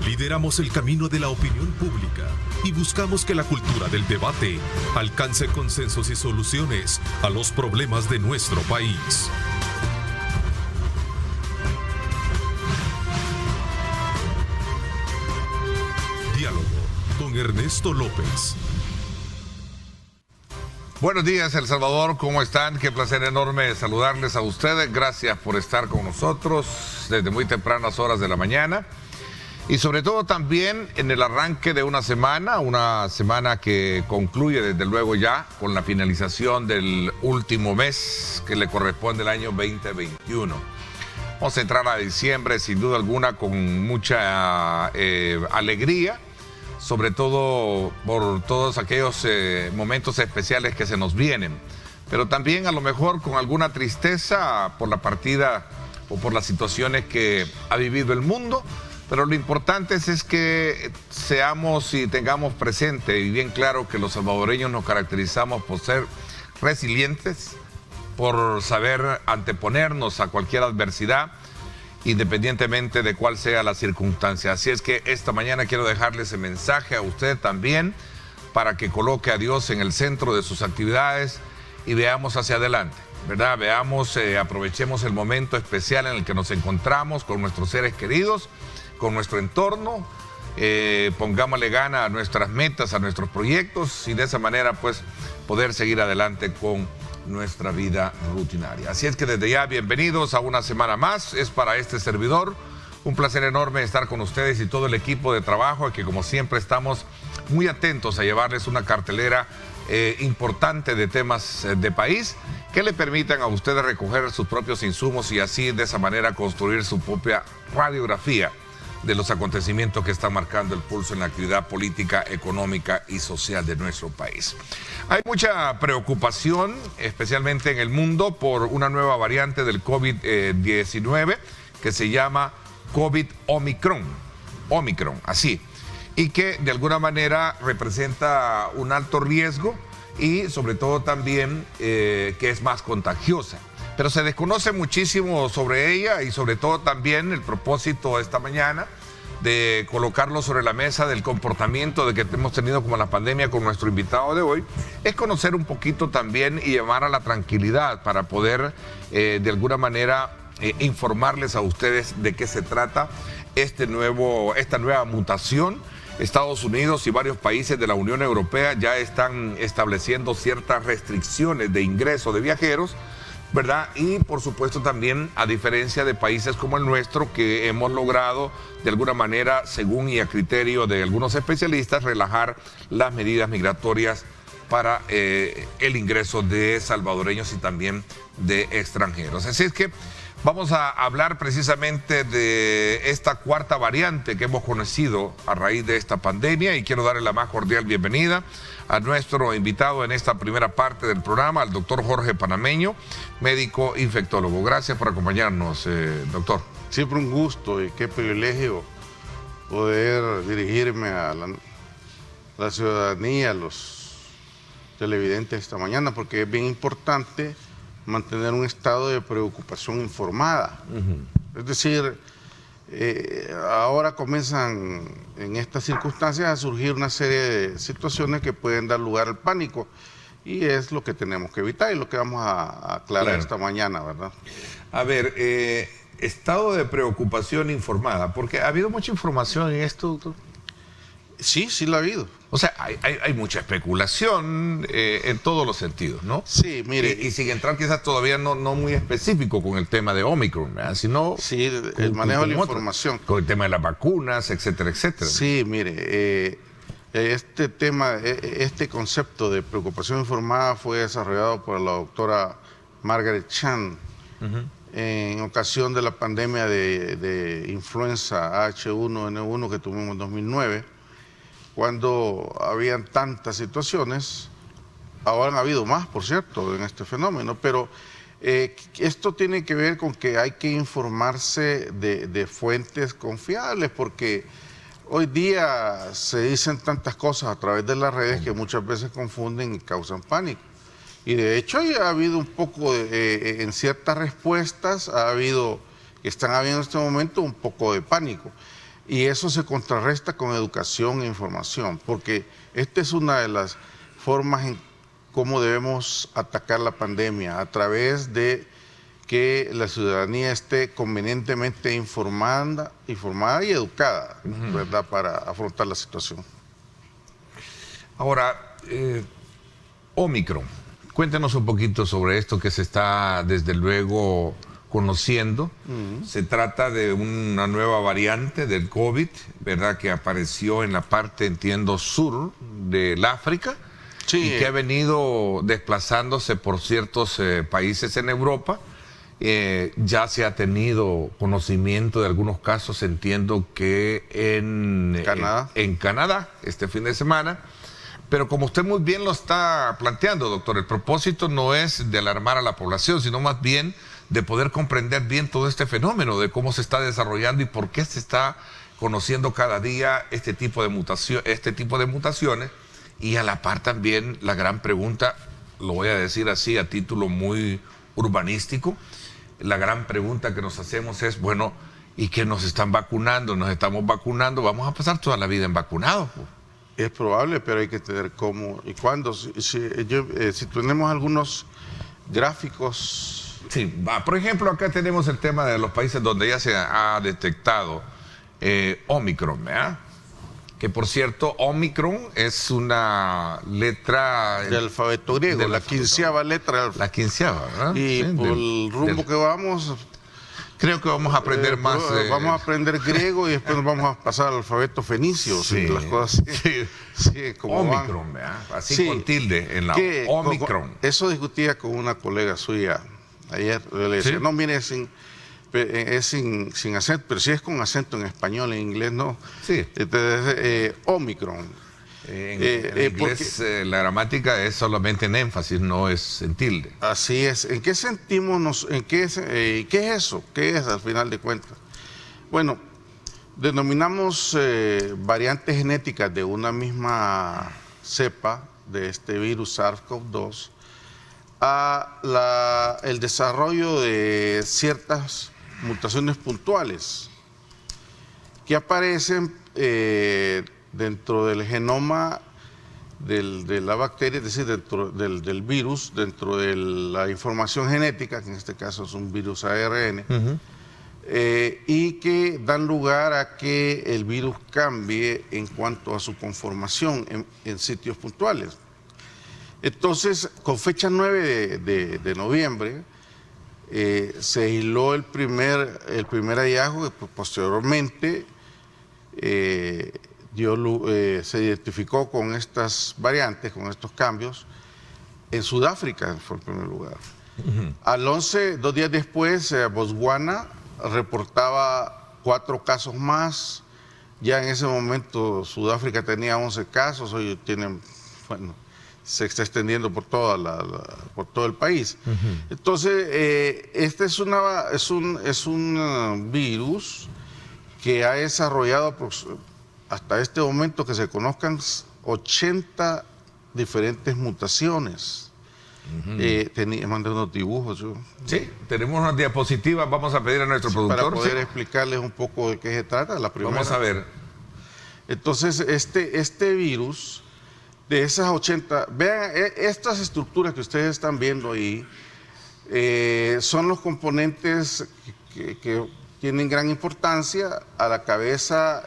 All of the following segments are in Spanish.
Lideramos el camino de la opinión pública y buscamos que la cultura del debate alcance consensos y soluciones a los problemas de nuestro país. Diálogo con Ernesto López. Buenos días, El Salvador, ¿cómo están? Qué placer enorme saludarles a ustedes. Gracias por estar con nosotros desde muy tempranas horas de la mañana. Y sobre todo también en el arranque de una semana que concluye desde luego ya con la finalización del último mes que le corresponde al año 2021. Vamos a entrar a diciembre sin duda alguna con mucha alegría, sobre todo por todos aquellos momentos especiales que se nos vienen, pero también a lo mejor con alguna tristeza por la partida o por las situaciones que ha vivido el mundo. Pero lo importante es que seamos y tengamos presente y bien claro que los salvadoreños nos caracterizamos por ser resilientes, por saber anteponernos a cualquier adversidad, independientemente de cuál sea la circunstancia. Así es que esta mañana quiero dejarle ese mensaje a usted también para que coloque a Dios en el centro de sus actividades y veamos hacia adelante, ¿verdad? Aprovechemos el momento especial en el que nos encontramos con nuestros seres queridos, con nuestro entorno, pongámosle gana a nuestras metas, a nuestros proyectos y de esa manera pues poder seguir adelante con nuestra vida rutinaria. Así es que desde ya bienvenidos a una semana más, es para este servidor un placer enorme estar con ustedes y todo el equipo de trabajo que como siempre estamos muy atentos a llevarles una cartelera importante de temas de país que le permitan a ustedes recoger sus propios insumos y así de esa manera construir su propia radiografía de los acontecimientos que están marcando el pulso en la actividad política, económica y social de nuestro país. Hay mucha preocupación, especialmente en el mundo, por una nueva variante del COVID-19 que se llama COVID-Omicron, así, y que de alguna manera representa un alto riesgo y sobre todo también que es más contagiosa. Pero se desconoce muchísimo sobre ella y sobre todo también el propósito esta mañana de colocarlo sobre la mesa del comportamiento de que hemos tenido como la pandemia con nuestro invitado de hoy, es conocer un poquito también y llevar a la tranquilidad para poder de alguna manera informarles a ustedes de qué se trata esta nueva mutación. Estados Unidos y varios países de la Unión Europea ya están estableciendo ciertas restricciones de ingreso de viajeros, ¿verdad? Y por supuesto también a diferencia de países como el nuestro que hemos logrado de alguna manera, según y a criterio de algunos especialistas, relajar las medidas migratorias para el ingreso de salvadoreños y también de extranjeros. Así es que vamos a hablar precisamente de esta cuarta variante que hemos conocido a raíz de esta pandemia y quiero darle la más cordial bienvenida a nuestro invitado en esta primera parte del programa, al doctor Jorge Panameño, médico infectólogo. Gracias por acompañarnos, doctor. Siempre un gusto y qué privilegio poder dirigirme a la ciudadanía, a los televidentes esta mañana, porque es bien importante mantener un estado de preocupación informada. Es decir, ahora comienzan en estas circunstancias a surgir una serie de situaciones que pueden dar lugar al pánico y es lo que tenemos que evitar y lo que vamos a aclarar esta mañana, ¿verdad? A ver, estado de preocupación informada, porque ha habido mucha información en esto, doctor. Sí, sí lo ha habido. O sea, hay mucha especulación en todos los sentidos, ¿no? Sí, mire. Y sin entrar quizás todavía no muy específico con el tema de Omicron, ¿verdad? Sino sí, el manejo de la información. Con el tema de las vacunas, etcétera, etcétera. Sí, mire, este tema, este concepto de preocupación informada fue desarrollado por la doctora Margaret Chan en ocasión de la pandemia de influenza H1N1 que tuvimos en 2009. Cuando habían tantas situaciones, ahora han habido más, por cierto, en este fenómeno, pero esto tiene que ver con que hay que informarse de fuentes confiables, porque hoy día se dicen tantas cosas a través de las redes que muchas veces confunden y causan pánico. Y de hecho ya ha habido un poco, en ciertas respuestas, están habiendo en este momento un poco de pánico. Y eso se contrarresta con educación e información, porque esta es una de las formas en cómo debemos atacar la pandemia, a través de que la ciudadanía esté convenientemente informada y educada, ¿verdad?, para afrontar la situación. Ahora, Omicron, cuéntenos un poquito sobre esto que se está desde luego conociendo. Se trata de una nueva variante del COVID, ¿verdad?, que apareció en la parte, entiendo, sur del África, Sí. y que ha venido desplazándose por ciertos países en Europa. Ya se ha tenido conocimiento de algunos casos, entiendo que en Canadá este fin de semana. Pero como usted muy bien lo está planteando, doctor, el propósito no es de alarmar a la población, sino más bien de poder comprender bien todo este fenómeno, de cómo se está desarrollando y por qué se está conociendo cada día este tipo de mutaciones. Y a la par también la gran pregunta, lo voy a decir así a título muy urbanístico, la gran pregunta que nos hacemos es, bueno, ¿y qué nos están vacunando? ¿Nos estamos vacunando? ¿Vamos a pasar toda la vida en vacunados? Es probable, pero hay que tener cómo y cuándo. Si tenemos algunos gráficos. Sí, por ejemplo, acá tenemos el tema de los países donde ya se ha detectado Omicron, ¿verdad? Que por cierto, Omicron es una letra Del alfabeto griego, la 15ª letra. La 15ª, ¿verdad? Y sí, por el rumbo que vamos, creo que vamos a aprender más. Vamos a aprender griego y después nos vamos a pasar al alfabeto fenicio. Sí, las cosas así. Sí, como Omicron, ¿verdad? Así sí, con tilde en la Omicron. Eso discutía con una colega suya ayer. Le decía, ¿sí? No, mire, es sin acento, pero sí es con acento en español, en inglés no. Sí. Entonces, Omicron. En inglés la gramática es solamente en énfasis, no es en tilde. Así es. ¿En qué sentimos? ¿Qué es eso? ¿Qué es al final de cuentas? Bueno, denominamos variantes genéticas de una misma cepa de este virus SARS-CoV-2 a el desarrollo de ciertas mutaciones puntuales que aparecen dentro del genoma de la bacteria, es decir, dentro del virus, dentro de la información genética, que en este caso es un virus ARN, y que dan lugar a que el virus cambie en cuanto a su conformación en sitios puntuales. Entonces, con fecha 9 de noviembre, se hiló el primer hallazgo, que posteriormente se identificó con estas variantes, con estos cambios, en Sudáfrica fue el primer lugar. Al 11, 2 días después, Botswana reportaba 4 casos más. Ya en ese momento Sudáfrica tenía 11 casos, hoy tienen, bueno, se está extendiendo por por todo el país. Entonces, este es un virus que ha desarrollado hasta este momento que se conozcan 80 diferentes mutaciones. Mandé unos dibujos. Sí, tenemos unas diapositivas, vamos a pedir a nuestro productor. Para poder explicarles un poco de qué se trata. La primera. Vamos a ver. Entonces, este virus, de esas 80, vean, estas estructuras que ustedes están viendo ahí, son los componentes que tienen gran importancia. A la cabeza,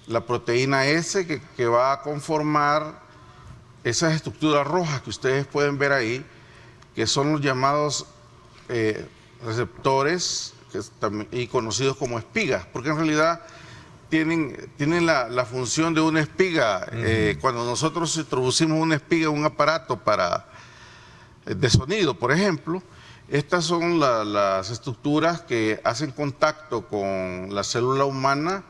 la proteína S que va a conformar esas estructuras rojas que ustedes pueden ver ahí, que son los llamados receptores y conocidos como espigas, porque en realidad tienen la función de una espiga. Cuando nosotros introducimos una espiga en un aparato de sonido, por ejemplo, estas son las estructuras que hacen contacto con la célula humana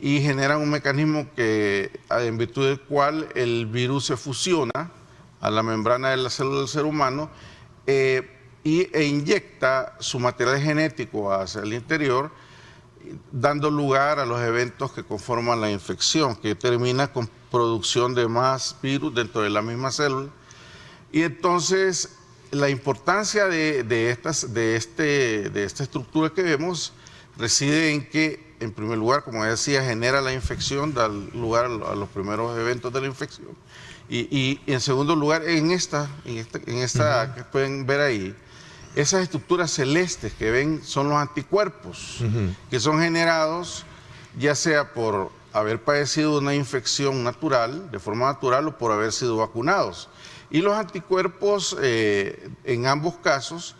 y generan un mecanismo en virtud del cual el virus se fusiona a la membrana de la célula del ser humano e inyecta su material genético hacia el interior, dando lugar a los eventos que conforman la infección, que termina con producción de más virus dentro de la misma célula. Y entonces la importancia de esta estructura que vemos reside en que en primer lugar, como decía, genera la infección, da lugar a los primeros eventos de la infección. Y en segundo lugar, en esta que pueden ver ahí, esas estructuras celestes que ven son los anticuerpos, que son generados ya sea por haber padecido una infección natural, de forma natural, o por haber sido vacunados. Y los anticuerpos, en ambos casos,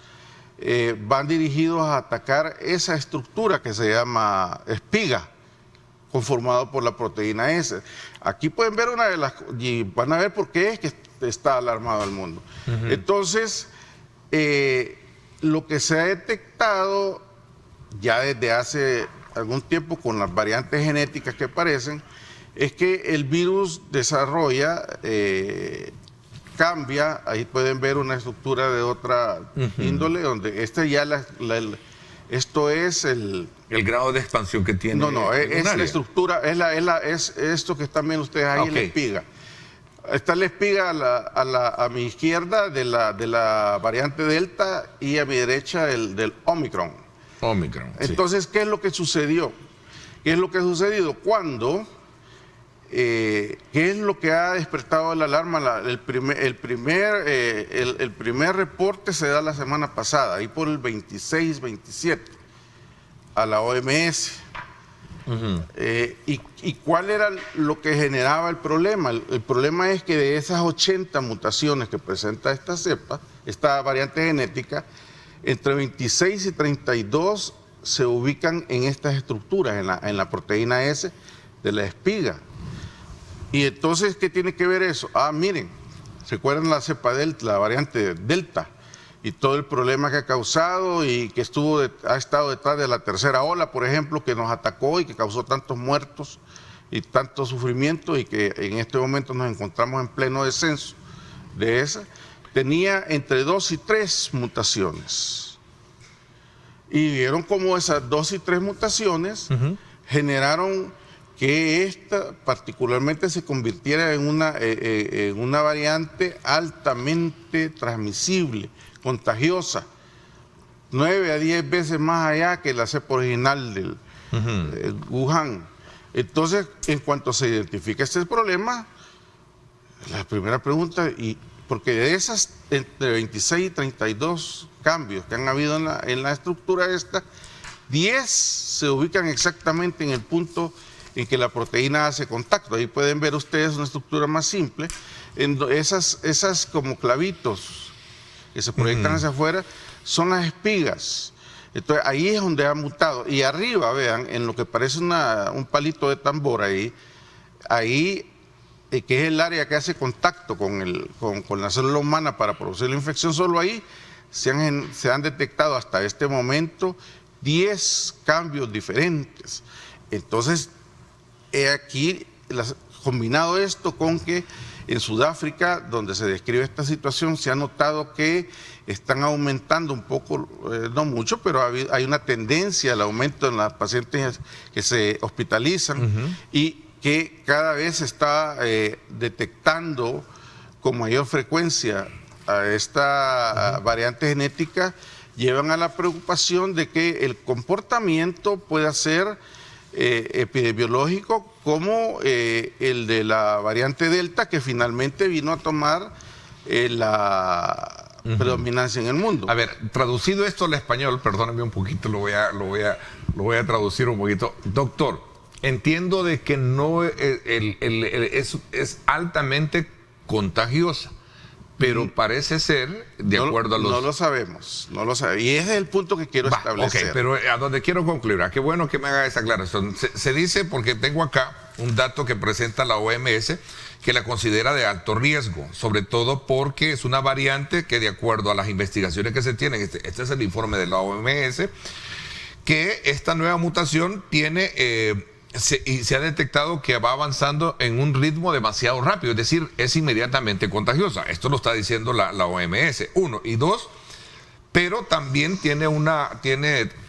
van dirigidos a atacar esa estructura que se llama espiga, conformado por la proteína S. Aquí pueden ver una de las, y van a ver por qué es que está alarmado el mundo. Entonces, lo que se ha detectado ya desde hace algún tiempo con las variantes genéticas que aparecen, es que el virus desarrolla, cambia, ahí pueden ver una estructura de otra índole, donde esto es el grado de expansión que tiene. No, es la estructura, es esto que están viendo ustedes ahí, la espiga. Está la espiga a mi izquierda de la variante Delta y a mi derecha del Omicron. Entonces, ¿qué es lo que sucedió? ¿Qué es lo que ha sucedido? Cuando, ¿qué es lo que ha despertado la alarma? El primer reporte se da la semana pasada, ahí por el 26, 27, a la OMS. ¿Y cuál era lo que generaba el problema? El problema es que de esas 80 mutaciones que presenta esta cepa, esta variante genética, entre 26 y 32 se ubican en estas estructuras, en la proteína S de la espiga. Y entonces, ¿qué tiene que ver eso? Miren, ¿recuerdan la cepa Delta, la variante Delta? Y todo el problema que ha causado y que ha estado detrás de la tercera ola, por ejemplo, que nos atacó y que causó tantos muertos y tanto sufrimiento, y que en este momento nos encontramos en pleno descenso de esa. Tenía entre 2 y 3 mutaciones. Y vieron cómo esas 2 y 3 mutaciones generaron que esta particularmente se convirtiera en una variante altamente transmisible, contagiosa, 9 a 10 veces más allá que la cepa original del Wuhan. Entonces, en cuanto se identifica este problema, la primera pregunta, porque de esas entre 26 y 32 cambios que han habido en la estructura esta, 10 se ubican exactamente en el punto en que la proteína hace contacto. Ahí pueden ver ustedes una estructura más simple, esas como clavitos que se proyectan hacia afuera son las espigas. Entonces ahí es donde ha mutado. Y arriba, vean, en lo que parece un palito de tambor ahí, que es el área que hace contacto con la célula humana para producir la infección, solo ahí se han detectado hasta este momento 10 cambios diferentes. Entonces, he aquí, combinado esto con que en Sudáfrica, donde se describe esta situación, se ha notado que están aumentando un poco, no mucho, pero hay una tendencia al aumento en las pacientes que se hospitalizan y que cada vez se está detectando con mayor frecuencia a esta variante genética, llevan a la preocupación de que el comportamiento pueda ser epidemiológico como el de la variante Delta, que finalmente vino a tomar la predominancia en el mundo. A ver, traducido esto al español, perdónenme un poquito, lo voy a traducir un poquito. Doctor, entiendo de que no es altamente contagiosa, pero parece ser, de acuerdo a los... No lo sabemos. Y ese es el punto que quiero establecer. Ok, pero a donde quiero concluir, qué bueno que me haga esa aclaración. Se dice, porque tengo acá un dato que presenta la OMS, que la considera de alto riesgo, sobre todo porque es una variante que, de acuerdo a las investigaciones que se tienen, este es el informe de la OMS, que esta nueva mutación tiene... se ha detectado que va avanzando en un ritmo demasiado rápido, es decir, es inmediatamente contagiosa. Esto lo está diciendo la OMS, 1. Y 2, pero también tiene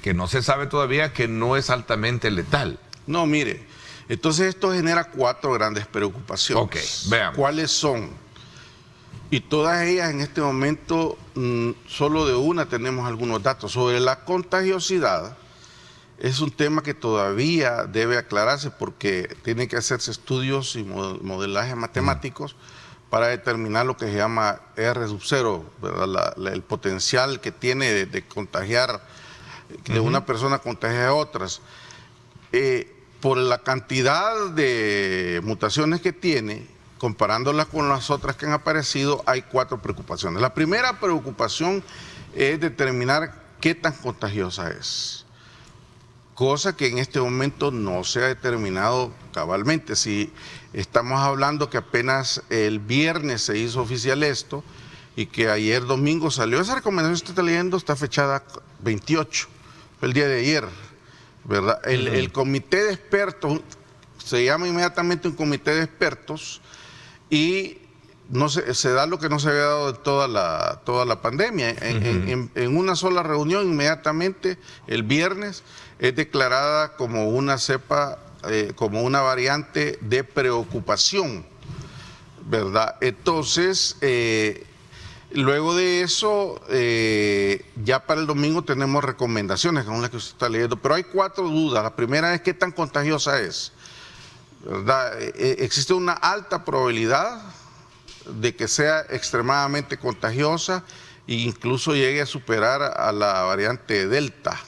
que no se sabe todavía, que no es altamente letal. No, mire, entonces esto genera 4 grandes preocupaciones. Ok, veamos. ¿Cuáles son? Y todas ellas en este momento, solo de una tenemos algunos datos. Sobre la contagiosidad, es un tema que todavía debe aclararse porque tienen que hacerse estudios y modelajes matemáticos para determinar lo que se llama R sub 0, el potencial que tiene de contagiar, de una persona contagiar a otras. Por la cantidad de mutaciones que tiene, comparándolas con las otras que han aparecido, hay 4 preocupaciones. La primera preocupación es determinar qué tan contagiosa es, cosa que en este momento no se ha determinado cabalmente. Si estamos hablando que apenas el viernes se hizo oficial esto y que ayer domingo salió, esa recomendación que usted está leyendo está fechada 28, fue el día de ayer, ¿verdad? El comité de expertos, se llama inmediatamente un comité de expertos y no se da lo que no se había dado de toda la pandemia. En una sola reunión, inmediatamente, el viernes, es declarada como una cepa, como una variante de preocupación, ¿verdad? Entonces, luego de eso, ya para el domingo tenemos recomendaciones, como las que usted está leyendo, pero hay 4 dudas. La primera es qué tan contagiosa es, ¿verdad? Existe una alta probabilidad de que sea extremadamente contagiosa e incluso llegue a superar a la variante Delta.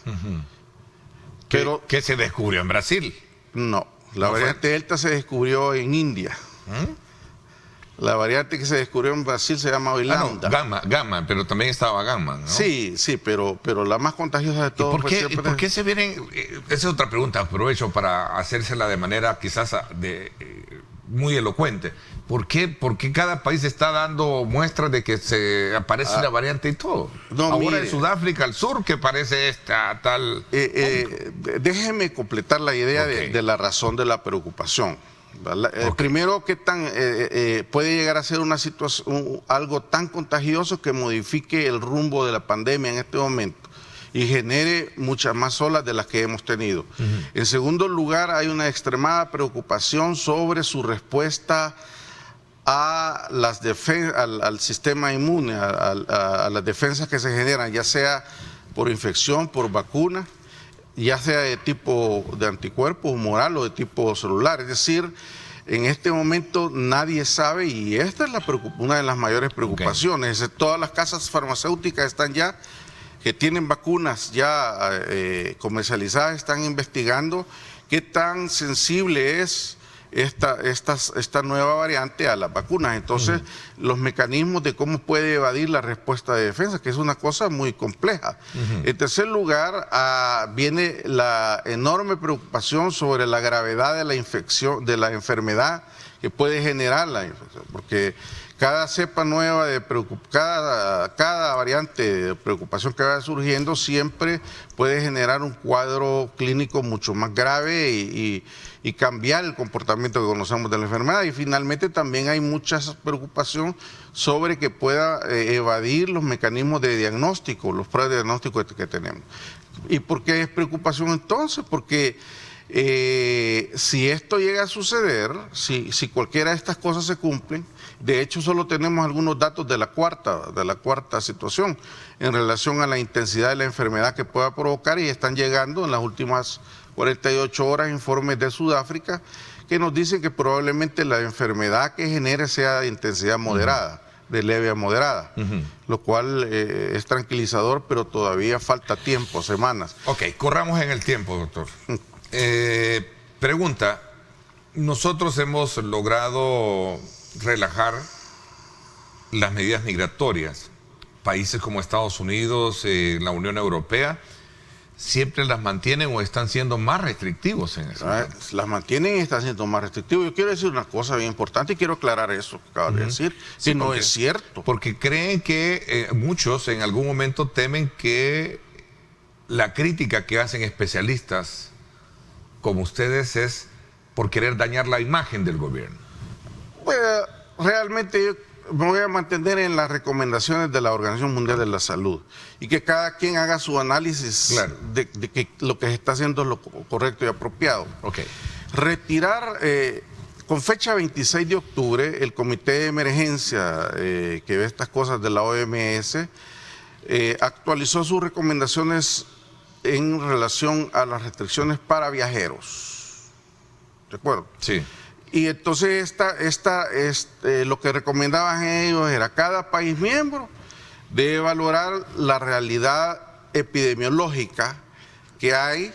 Pero ¿Qué se descubrió en Brasil? No, la variante Delta se descubrió en India. La variante que se descubrió en Brasil se llama Holanda. Gamma, pero también estaba Gamma, ¿no? Sí, pero la más contagiosa de todos. ¿Por qué se vienen? Esa es otra pregunta, aprovecho para hacérsela de manera quizás muy elocuente. ¿Por qué cada país está dando muestras de que se aparece la variante y todo? No, ahora en Sudáfrica, al sur, que parece esta tal... déjeme completar la idea de la razón de la preocupación. Primero, ¿qué tan puede llegar a ser una situación, algo tan contagioso que modifique el rumbo de la pandemia en este momento y genere muchas más olas de las que hemos tenido? En segundo lugar, hay una extremada preocupación sobre su respuesta a al sistema inmune, a las defensas que se generan, ya sea por infección, por vacuna, ya sea de tipo de anticuerpos humoral o de tipo celular. Es decir, en este momento nadie sabe, y esta es una de las mayores preocupaciones. Todas las casas farmacéuticas están ya, que tienen vacunas ya comercializadas, están investigando qué tan sensible es esta nueva variante a las vacunas. Entonces, los mecanismos de cómo puede evadir la respuesta de defensa, que es una cosa muy compleja. En tercer lugar, viene la enorme preocupación sobre la gravedad de la infección, de la enfermedad que puede generar la infección, porque cada cepa nueva cada variante de preocupación que va surgiendo siempre puede generar un cuadro clínico mucho más grave y cambiar el comportamiento que conocemos de la enfermedad. Y finalmente también hay mucha preocupación sobre que pueda evadir los mecanismos de diagnóstico, los pruebas de diagnóstico que tenemos. ¿Y por qué es preocupación entonces? Porque si esto llega a suceder, si cualquiera de estas cosas se cumplen, de hecho solo tenemos algunos datos de la cuarta situación en relación a la intensidad de la enfermedad que pueda provocar, y están llegando en las últimas 48 horas informes de Sudáfrica que nos dicen que probablemente la enfermedad que genere sea de intensidad moderada, de leve a moderada, lo cual es tranquilizador, pero todavía falta tiempo, semanas. Ok, corramos en el tiempo, doctor. Pregunta, nosotros hemos logrado relajar las medidas migratorias. Países como Estados Unidos, la Unión Europea, siempre las mantienen o están siendo más restrictivos en eso. Las mantienen y están siendo más restrictivos. Yo quiero decir una cosa bien importante y quiero aclarar eso que acabas de decir, sí, no es cierto. Porque creen que muchos en algún momento temen que la crítica que hacen especialistas como ustedes es por querer dañar la imagen del gobierno. Pues realmente yo me voy a mantener en las recomendaciones de la Organización Mundial de la Salud y que cada quien haga su análisis de que lo que se está haciendo es lo correcto y apropiado. Retirar, con fecha 26 de octubre, el Comité de Emergencia que ve estas cosas de la OMS actualizó sus recomendaciones en relación a las restricciones para viajeros. ¿De acuerdo? Sí. Y entonces lo que recomendaban ellos era cada país miembro debe valorar la realidad epidemiológica que hay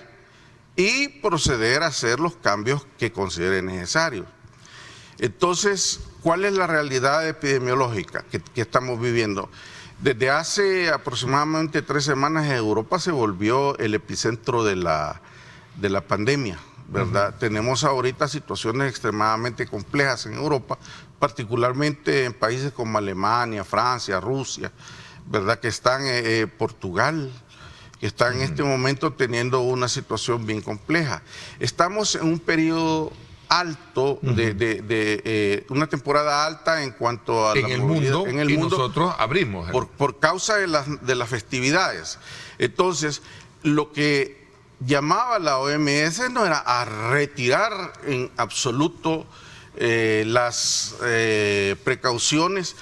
y proceder a hacer los cambios que considere necesarios. Entonces, ¿cuál es la realidad epidemiológica que estamos viviendo? Desde hace aproximadamente 3 semanas en Europa se volvió el epicentro de la pandemia, ¿verdad? Tenemos ahorita situaciones extremadamente complejas en Europa, particularmente en países como Alemania, Francia, Rusia, ¿verdad? Que están Portugal, que está en este momento teniendo una situación bien compleja. Estamos en un periodo alto de una temporada alta en cuanto a en el mundo, y nosotros abrimos por causa de las festividades. Entonces, lo que llamaba la OMS no era a retirar en absoluto las precauciones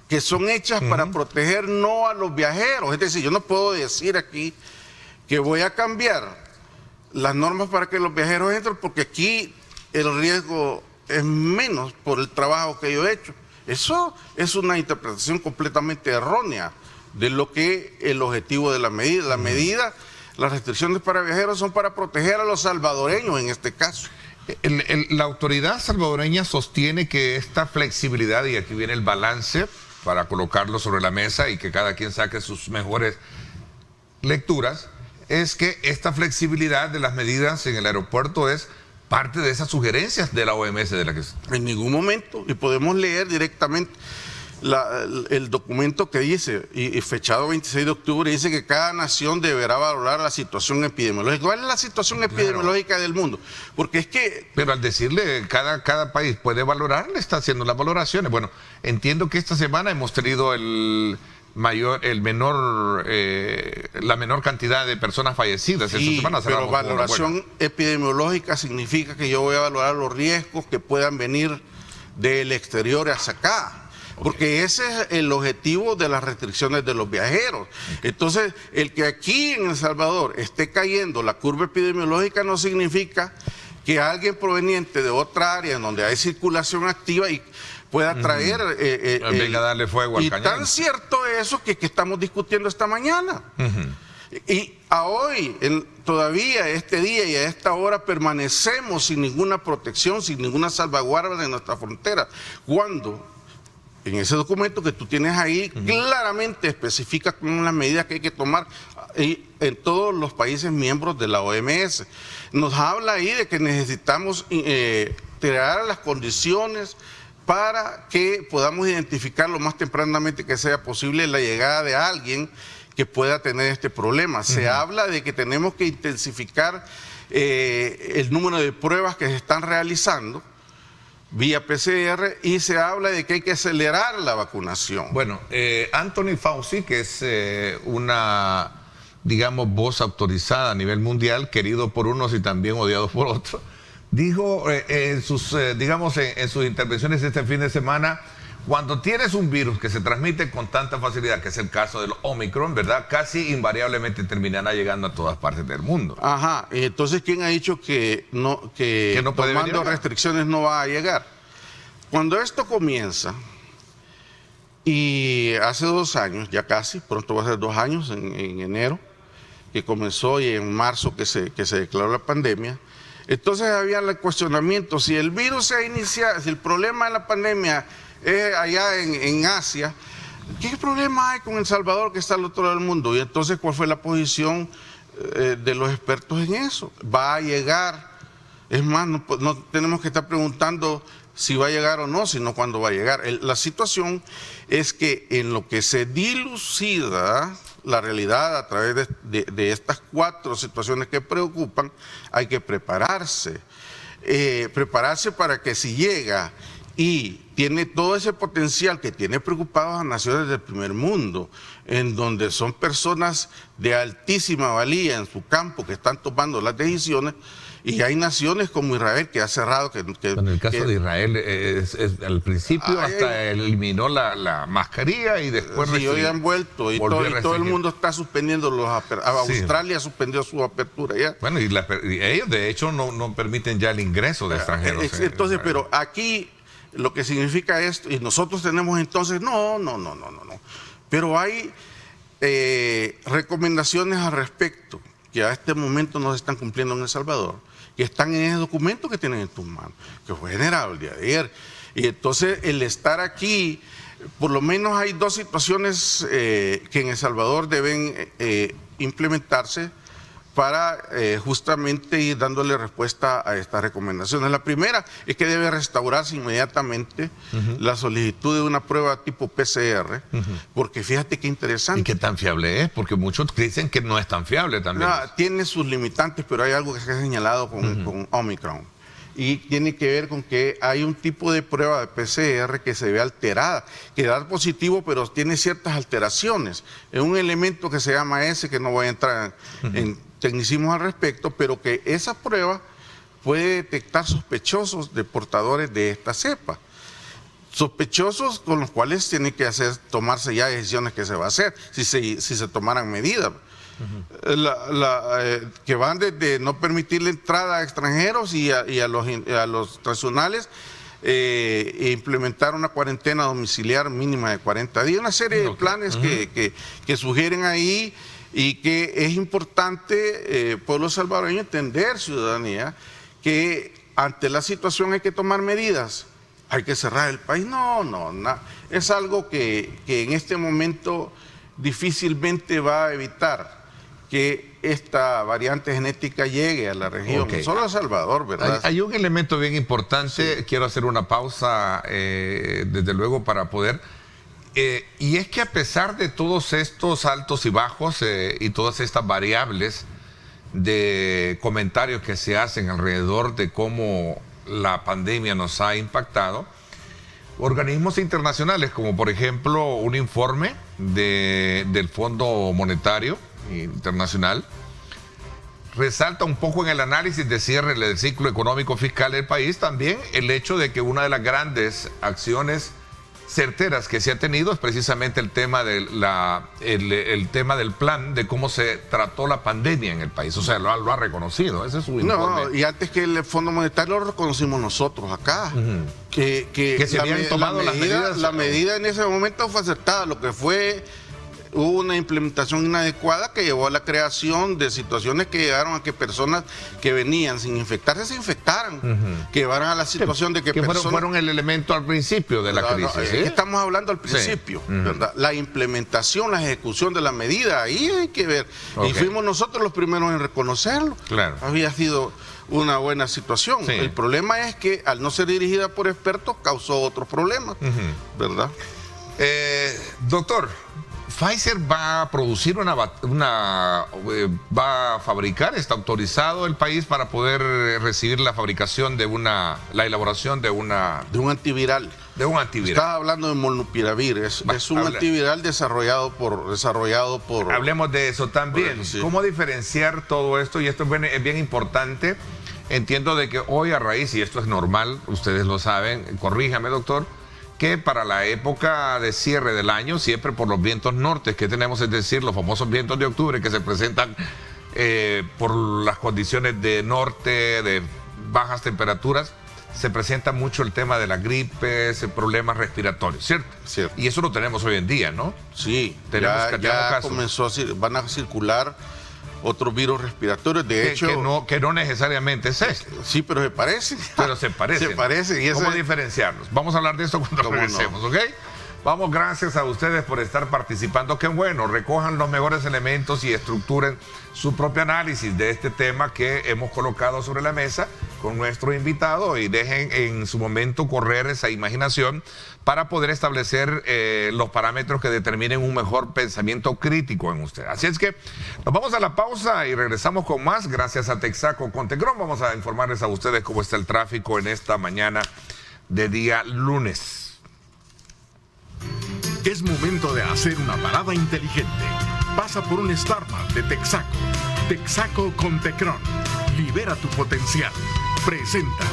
que son hechas para proteger no a los viajeros. Es decir, yo no puedo decir aquí que voy a cambiar las normas para que los viajeros entren porque aquí el riesgo es menos por el trabajo que yo he hecho. Eso es una interpretación completamente errónea de lo que el objetivo de la medida. La medida, las restricciones para viajeros son para proteger a los salvadoreños en este caso. La autoridad salvadoreña sostiene que esta flexibilidad, y aquí viene el balance para colocarlo sobre la mesa y que cada quien saque sus mejores lecturas, es que esta flexibilidad de las medidas en el aeropuerto es parte de esas sugerencias de la OMS de la que... En ningún momento, y podemos leer directamente el documento que dice, y fechado 26 de octubre, dice que cada nación deberá valorar la situación epidemiológica. ¿Cuál es la situación epidemiológica del mundo? Porque es que... Pero al decirle cada país puede valorar, le está haciendo las valoraciones. Bueno, entiendo que esta semana hemos tenido la menor cantidad de personas fallecidas. Sí, esta semana pero valoración epidemiológica significa que yo voy a valorar los riesgos que puedan venir del exterior hacia acá. Porque ese es el objetivo de las restricciones de los viajeros. Entonces, el que aquí en El Salvador esté cayendo la curva epidemiológica no significa que alguien proveniente de otra área en donde hay circulación activa y pueda traer... venga a darle fuego al cañón. Y tan cierto eso que estamos discutiendo esta mañana. Y a hoy, todavía este día y a esta hora permanecemos sin ninguna protección, sin ninguna salvaguarda de nuestra frontera. Cuando en ese documento que tú tienes ahí claramente especifica con las medidas que hay que tomar en todos los países miembros de la OMS. Nos habla ahí de que necesitamos crear las condiciones para que podamos identificar lo más tempranamente que sea posible la llegada de alguien que pueda tener este problema. Se habla de que tenemos que intensificar el número de pruebas que se están realizando vía PCR y se habla de que hay que acelerar la vacunación. Bueno, Anthony Fauci, que es una, digamos, voz autorizada a nivel mundial, querido por unos y también odiado por otros, dijo en sus intervenciones este fin de semana, cuando tienes un virus que se transmite con tanta facilidad, que es el caso del Omicron, ¿verdad? Casi invariablemente terminará llegando a todas partes del mundo. Ajá, entonces ¿quién ha dicho que no tomando restricciones no va a llegar? Cuando esto comienza, y hace 2 años, ya casi, pronto va a ser 2 años, en enero, que comenzó y en marzo que se declaró la pandemia, entonces había el cuestionamiento, si el virus se ha iniciado, si el problema de la pandemia allá en Asia, ¿qué problema hay con El Salvador que está al otro lado del mundo? Y entonces, ¿cuál fue la posición de los expertos en eso? ¿Va a llegar? Es más, no tenemos que estar preguntando si va a llegar o no, sino cuándo va a llegar. La situación es que en lo que se dilucida la realidad a través de estas 4 situaciones que preocupan, hay que prepararse. Prepararse para que si llega y tiene todo ese potencial que tiene preocupados a naciones del primer mundo, en donde son personas de altísima valía en su campo que están tomando las decisiones, Y hay naciones como Israel que ha cerrado. En el caso de Israel, al principio hasta eliminó la mascarilla y después... Sí, hoy han vuelto y todo el mundo está suspendiendo Australia suspendió su apertura ya. Bueno, y ellos de hecho no permiten ya el ingreso de extranjeros. Entonces, pero aquí lo que significa esto, y nosotros tenemos entonces, no. Pero hay recomendaciones al respecto que a este momento no se están cumpliendo en El Salvador, que están en ese documento que tienen en tus manos, que fue generado el día de ayer. Y entonces el estar aquí, por lo menos hay dos situaciones que en El Salvador deben implementarse para justamente ir dándole respuesta a estas recomendaciones. La primera es que debe restaurarse inmediatamente la solicitud de una prueba tipo PCR, porque fíjate qué interesante. ¿Y qué tan fiable es? Porque muchos dicen que no es tan fiable también. Tiene sus limitantes, pero hay algo que se ha señalado con Omicron. Y tiene que ver con que hay un tipo de prueba de PCR que se ve alterada, que da positivo, pero tiene ciertas alteraciones. Es un elemento que se llama S, que no voy a entrar en tecnicismos al respecto, pero que esa prueba puede detectar sospechosos de portadores de esta cepa. Sospechosos con los cuales tiene que tomarse ya decisiones que se va a hacer, si se tomaran medidas. Que van desde no permitir la entrada a extranjeros y a los nacionales, e implementar una cuarentena domiciliar mínima de 40 días, una serie de planes que sugieren ahí, y que es importante, pueblo salvadoreño, entender, ciudadanía, que ante la situación hay que tomar medidas. Hay que cerrar el país. No. Es algo que en este momento difícilmente va a evitar que esta variante genética llegue a la región, no solo a Salvador, ¿verdad? Hay un elemento bien importante, quiero hacer una pausa, desde luego, para poder... y es que a pesar de todos estos altos y bajos y todas estas variables de comentarios que se hacen alrededor de cómo la pandemia nos ha impactado, organismos internacionales, como por ejemplo un informe del Fondo Monetario Internacional, resalta un poco en el análisis de cierre del ciclo económico fiscal del país también el hecho de que una de las grandes acciones certeras que se ha tenido es precisamente el tema el tema del plan de cómo se trató la pandemia en el país. O sea, lo ha reconocido. Ese es su informe. Y antes que el Fondo Monetario lo reconocimos nosotros acá. Que se habían tomado las medidas. La medida en ese momento fue acertada. Lo que hubo una implementación inadecuada que llevó a la creación de situaciones que llegaron a que personas que venían sin infectarse se infectaran, que llevaran a la situación de que personas... fueron el elemento al principio de la crisis. ¿Sí? Estamos hablando al principio, ¿verdad? La implementación, la ejecución de la medida, ahí hay que ver. Y fuimos nosotros los primeros en reconocerlo. Claro. Había sido una buena situación. Sí. El problema es que al no ser dirigida por expertos causó otros problemas, ¿verdad? Doctor, Pfizer va a producir va a fabricar, está autorizado el país para poder recibir la fabricación la elaboración de un antiviral. Estaba hablando de molnupiravir, es un antiviral desarrollado por... Hablemos de eso también. Sí. ¿Cómo diferenciar todo esto? Y esto es bien importante. Entiendo de que hoy a raíz, y esto es normal, ustedes lo saben, corríjame, doctor, que para la época de cierre del año, siempre por los vientos nortes que tenemos, es decir, los famosos vientos de octubre que se presentan por las condiciones de norte, de bajas temperaturas, se presenta mucho el tema de la gripe, problemas respiratorios, ¿cierto? Cierto. Y eso lo tenemos hoy en día, ¿no? Sí, tenemos ya comenzó van a circular otros virus respiratorios, de hecho... Que no necesariamente es esto. Sí, pero se parecen. Pero se parecen. Se parecen. ¿Cómo diferenciarlos? Vamos a hablar de esto cuando regresemos, ¿ok? Vamos, gracias a ustedes por estar participando. Qué bueno, recojan los mejores elementos y estructuren su propio análisis de este tema que hemos colocado sobre la mesa con nuestro invitado y dejen en su momento correr esa imaginación para poder establecer los parámetros que determinen un mejor pensamiento crítico en usted. Así es que nos vamos a la pausa y regresamos con más. Gracias a Texaco con Tecron. Vamos a informarles a ustedes cómo está el tráfico en esta mañana de día lunes. Es momento de hacer una parada inteligente. Pasa por un Starbucks de Texaco. Texaco con Tecron. Libera tu potencial. Presenta.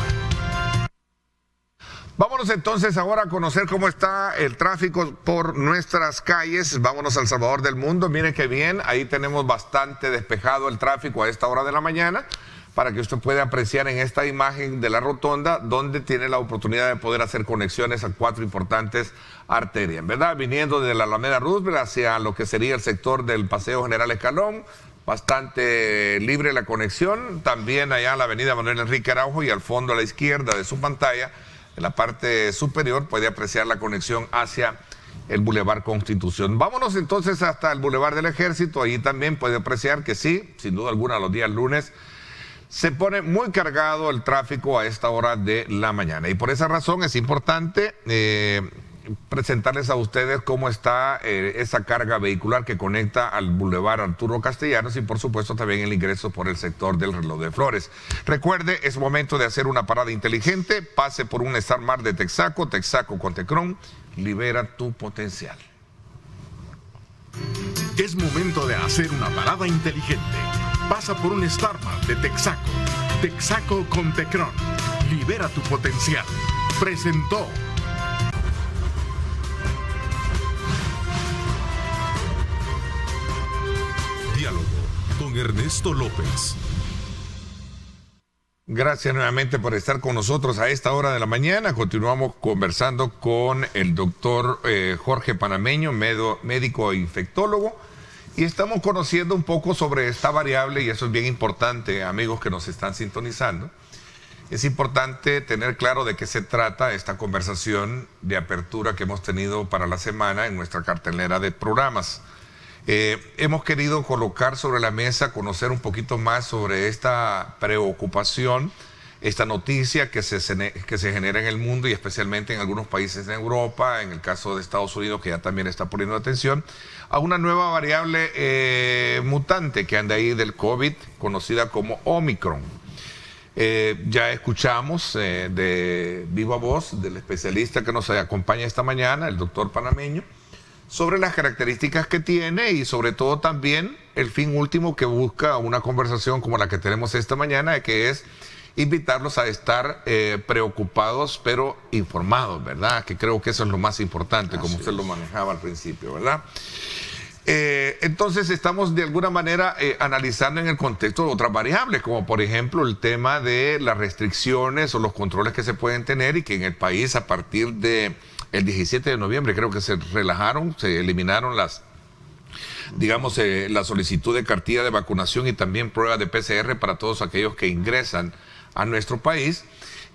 Vámonos entonces ahora a conocer cómo está el tráfico por nuestras calles. Vámonos al Salvador del Mundo. Miren qué bien, ahí tenemos bastante despejado el tráfico a esta hora de la mañana, para que usted pueda apreciar en esta imagen de la rotonda, donde tiene la oportunidad de poder hacer conexiones a 4 importantes arterias, ¿verdad? Viniendo de la Alameda Roosevelt hacia lo que sería el sector del Paseo General Escalón, bastante libre la conexión. También allá en la avenida Manuel Enrique Araujo, y al fondo a la izquierda de su pantalla, en la parte superior, puede apreciar la conexión hacia el Boulevard Constitución. Vámonos entonces hasta el Boulevard del Ejército. Allí también puede apreciar que sí, sin duda alguna, los días lunes se pone muy cargado el tráfico a esta hora de la mañana. Y por esa razón es importante presentarles a ustedes cómo está esa carga vehicular que conecta al Boulevard Arturo Castellanos, y por supuesto también el ingreso por el sector del Reloj de Flores. Recuerde, es momento de hacer una parada inteligente. Pase por un Star Mart de Texaco, Texaco con Tecron. Libera tu potencial. Es momento de hacer una parada inteligente. Pasa por un Star Mart de Texaco. Texaco con Tecron. Libera tu potencial. Presentó. Diálogo con Ernesto López. Gracias nuevamente por estar con nosotros a esta hora de la mañana. Continuamos conversando con el doctor Jorge Panameño, médico e infectólogo, y estamos conociendo un poco sobre esta variable, y eso es bien importante, amigos que nos están sintonizando. Es importante tener claro de qué se trata esta conversación de apertura que hemos tenido para la semana en nuestra cartelera de programas. Hemos querido colocar sobre la mesa, conocer un poquito más sobre esta preocupación, esta noticia que se genera en el mundo, y especialmente en algunos países de Europa, en el caso de Estados Unidos, que ya también está poniendo atención a una nueva variable mutante que anda ahí del COVID, conocida como Omicron. Ya escuchamos de viva voz del especialista que nos acompaña esta mañana, el doctor Panameño, sobre las características que tiene, y sobre todo también el fin último que busca una conversación como la que tenemos esta mañana, que es invitarlos a estar preocupados pero informados, ¿verdad? Que creo que eso es lo más importante, como usted lo manejaba al principio, ¿verdad? Entonces estamos de alguna manera analizando en el contexto de otras variables, como por ejemplo el tema de las restricciones o los controles que se pueden tener, y que en el país a partir de el 17 de noviembre creo que se relajaron, se eliminaron la solicitud de cartilla de vacunación y también prueba de PCR para todos aquellos que ingresan a nuestro país.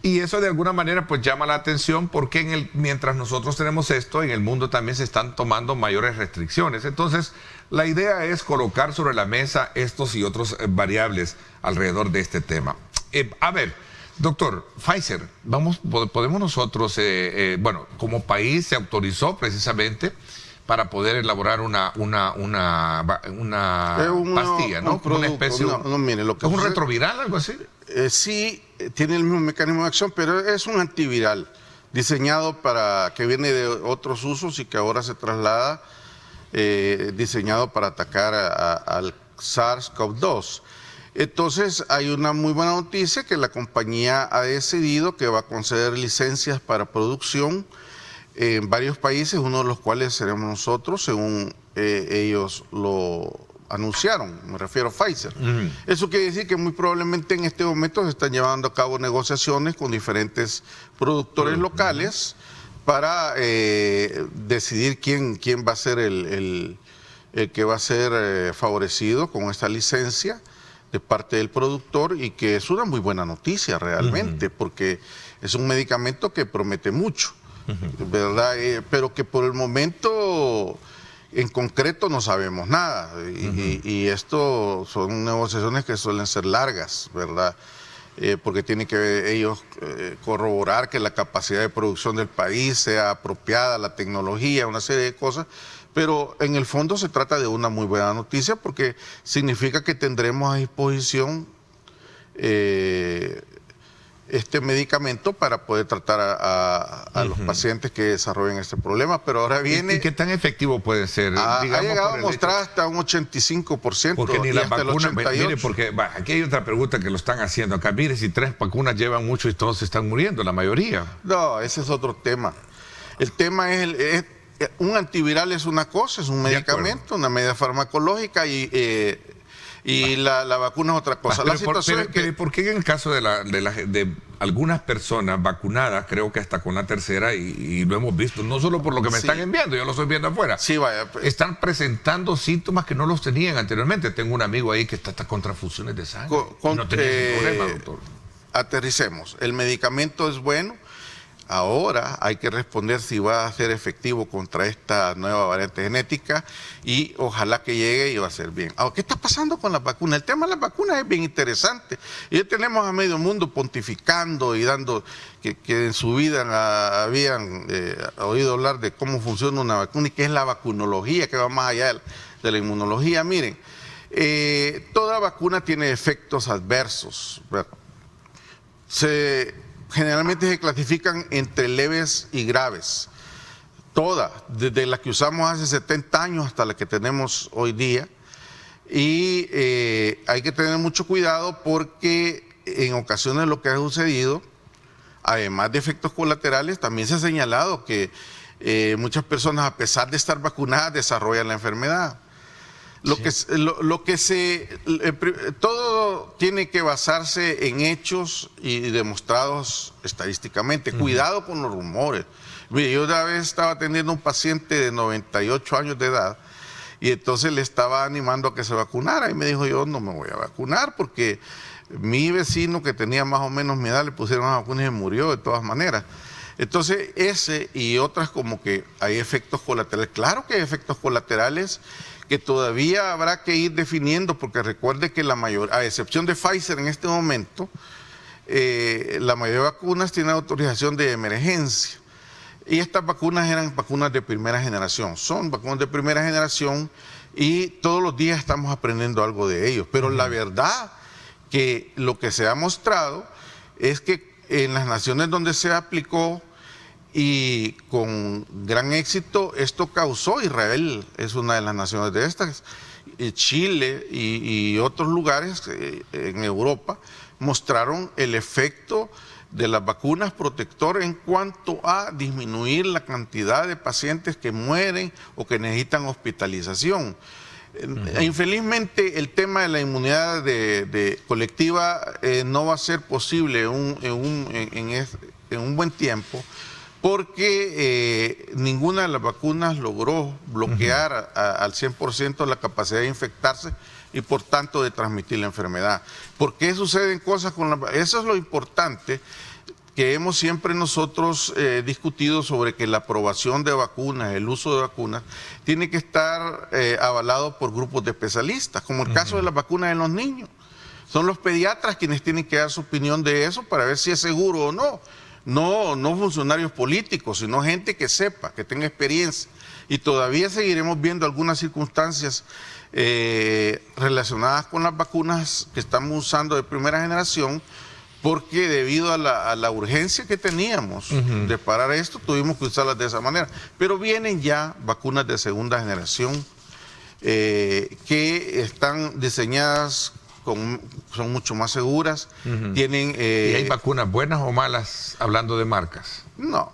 Y eso de alguna manera pues llama la atención, porque mientras nosotros tenemos esto, en el mundo también se están tomando mayores restricciones. Entonces, la idea es colocar sobre la mesa estos y otros variables alrededor de este tema. A ver, doctor, Pfizer, podemos nosotros, como país se autorizó precisamente para poder elaborar una pastilla, ¿no? Como una especie, mire, lo que ¿es un retroviral, algo así? Sí, tiene el mismo mecanismo de acción, pero es un antiviral diseñado que viene de otros usos y que ahora se traslada, diseñado para atacar al SARS-CoV-2. Entonces hay una muy buena noticia, que la compañía ha decidido que va a conceder licencias para producción en varios países, uno de los cuales seremos nosotros, según ellos lo anunciaron, me refiero a Pfizer. Eso quiere decir que muy probablemente en este momento se están llevando a cabo negociaciones con diferentes productores locales para decidir quién va a ser el que va a ser favorecido con esta licencia de parte del productor, y que es una muy buena noticia realmente, porque es un medicamento que promete mucho, ¿verdad? Pero que por el momento en concreto no sabemos nada, y esto son negociaciones que suelen ser largas, ¿verdad? Porque tienen que ellos corroborar que la capacidad de producción del país sea apropiada, la tecnología, una serie de cosas. Pero en el fondo se trata de una muy buena noticia, porque significa que tendremos a disposición este medicamento para poder tratar a los pacientes que desarrollen este problema. Pero ahora viene... ¿Y qué tan efectivo puede ser? Ha llegado a mostrar hasta un 85%. Porque ni y las hasta vacunas... el 88%. Mire, porque aquí hay otra pregunta que lo están haciendo acá. Mire, si 3 vacunas llevan mucho y todos se están muriendo, la mayoría. No, ese es otro tema. El tema es un antiviral es una cosa, es un medicamento, una medida farmacológica y la vacuna es otra cosa. La situación es que... ¿Por qué en el caso de algunas personas vacunadas, creo que hasta con la tercera, y lo hemos visto, no solo por lo que me están enviando, yo lo estoy viendo afuera, sí, vaya, están presentando síntomas que no los tenían anteriormente? Tengo un amigo ahí que está hasta con transfusiones de sangre. No tenía ese problema, doctor. Aterricemos. El medicamento es bueno. Ahora hay que responder si va a ser efectivo contra esta nueva variante genética y ojalá que llegue y va a ser bien. Ahora, ¿qué está pasando con las vacunas? El tema de las vacunas es bien interesante. Y ya tenemos a medio mundo pontificando y dando que en su vida habían oído hablar de cómo funciona una vacuna y qué es la vacunología, que va más allá de la inmunología. Miren, toda vacuna tiene efectos adversos, ¿verdad? Generalmente se clasifican entre leves y graves. Todas, desde las que usamos hace 70 años hasta las que tenemos hoy día. Y hay que tener mucho cuidado porque en ocasiones lo que ha sucedido, además de efectos colaterales, también se ha señalado que muchas personas, a pesar de estar vacunadas, desarrollan la enfermedad. Todo tiene que basarse en hechos y demostrados estadísticamente. Cuidado con los rumores. Mire, yo una vez estaba atendiendo a un paciente de 98 años de edad y entonces le estaba animando a que se vacunara y me dijo: yo no me voy a vacunar porque mi vecino que tenía más o menos mi edad le pusieron una vacuna y se murió de todas maneras. Entonces ese y otras como que hay efectos colaterales. Claro que hay efectos colaterales que todavía habrá que ir definiendo, porque recuerde que a excepción de Pfizer en este momento, la mayoría de vacunas tienen autorización de emergencia. Y estas vacunas eran vacunas de primera generación, son vacunas de primera generación y todos los días estamos aprendiendo algo de ellos. Pero la verdad que lo que se ha mostrado es que en las naciones donde se aplicó y con gran éxito, esto causó, Israel es una de las naciones de estas, Chile y otros lugares en Europa mostraron el efecto de las vacunas protector en cuanto a disminuir la cantidad de pacientes que mueren o que necesitan hospitalización. Infelizmente el tema de la inmunidad colectiva no va a ser posible en un buen tiempo, porque ninguna de las vacunas logró bloquear al 100% la capacidad de infectarse y por tanto de transmitir la enfermedad. ¿Por qué suceden cosas con la... Eso es lo importante que hemos siempre nosotros discutido sobre que la aprobación de vacunas, el uso de vacunas, tiene que estar avalado por grupos de especialistas, como el caso de las vacunas en los niños. Son los pediatras quienes tienen que dar su opinión de eso para ver si es seguro o no. No funcionarios políticos, sino gente que sepa, que tenga experiencia. Y todavía seguiremos viendo algunas circunstancias relacionadas con las vacunas que estamos usando de primera generación, porque debido a la urgencia que teníamos de parar esto, tuvimos que usarlas de esa manera. Pero vienen ya vacunas de segunda generación que están diseñadas, son mucho más seguras. Tienen, ¿Y hay vacunas buenas o malas, hablando de marcas? No.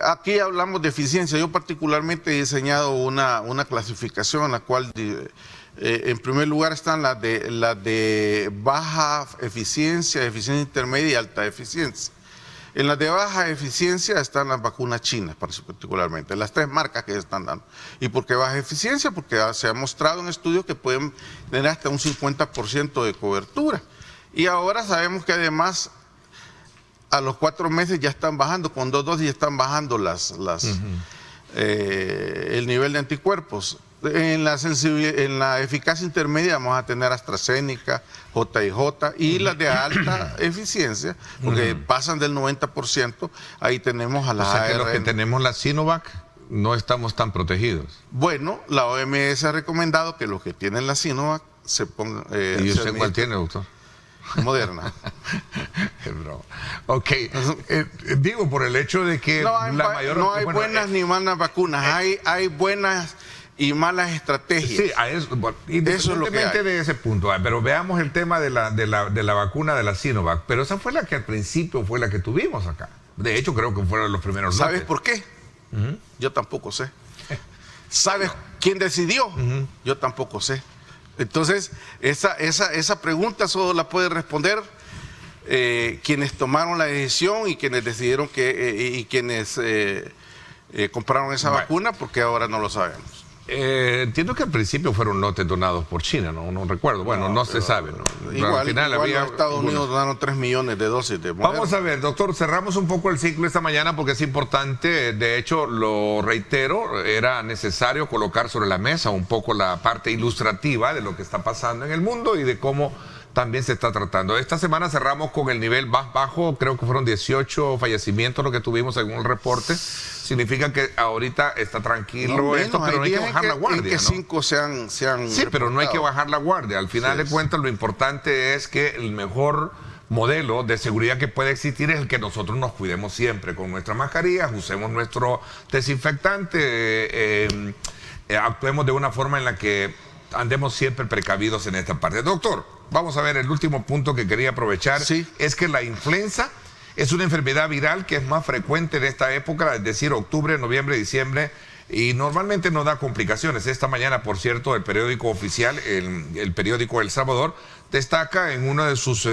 Aquí hablamos de eficiencia. Yo particularmente he diseñado una clasificación en la cual en primer lugar están las de baja eficiencia, eficiencia intermedia y alta eficiencia. En las de baja eficiencia están las vacunas chinas particularmente, las 3 marcas que se están dando. ¿Y por qué baja eficiencia? Porque se ha mostrado en estudios que pueden tener hasta un 50% de cobertura. Y ahora sabemos que además a los 4 meses ya están bajando, con 2 dosis ya están bajando el nivel de anticuerpos. En la eficacia intermedia vamos a tener AstraZeneca, J&J y las de alta eficiencia, porque pasan del 90%, ahí tenemos a las ARN. O sea que los que tenemos la Sinovac no estamos tan protegidos. Bueno, la OMS ha recomendado que los que tienen la Sinovac se pongan... ¿Y usted cuál tiene, doctor? Moderna. Ok, digo, por el hecho de que no hay buenas ni malas vacunas, hay buenas y malas estrategias. Sí, independientemente de ese punto, pero veamos el tema de la vacuna de la Sinovac, pero esa fue la que al principio fue la que tuvimos acá. De hecho, creo que fueron los primeros ¿Sabes lotes. por qué? Yo tampoco sé. ¿Sabes quién decidió? Yo tampoco sé. Entonces, esa pregunta solo la puede responder quienes tomaron la decisión y quienes decidieron y quienes compraron esa vacuna, porque ahora no lo sabemos. Entiendo que al principio fueron lotes donados por China, no recuerdo. Bueno, no se sabe, ¿no? Igual, al final igual había los Estados Unidos donaron 3 millones de dosis de Moderna. Vamos a ver, doctor, cerramos un poco el ciclo esta mañana porque es importante. De hecho, lo reitero, era necesario colocar sobre la mesa un poco la parte ilustrativa de lo que está pasando en el mundo y de cómo también se está tratando. Esta semana cerramos con el nivel más bajo, creo que fueron 18 fallecimientos lo que tuvimos según el reporte. Significa que ahorita está tranquilo esto, pero no hay que bajar la guardia. Que 5 se han sí, pero no hay que bajar la guardia. Al final de cuentas, lo importante es que el mejor modelo de seguridad que puede existir es el que nosotros nos cuidemos siempre con nuestras mascarillas, usemos nuestro desinfectante, actuemos de una forma en la que andemos siempre precavidos en esta parte. Doctor, vamos a ver el último punto que quería aprovechar. Sí. Es que la influenza es una enfermedad viral que es más frecuente en esta época, es decir, octubre, noviembre, diciembre, y normalmente no da complicaciones. Esta mañana, por cierto, el periódico oficial, el periódico El Salvador, destaca en una de sus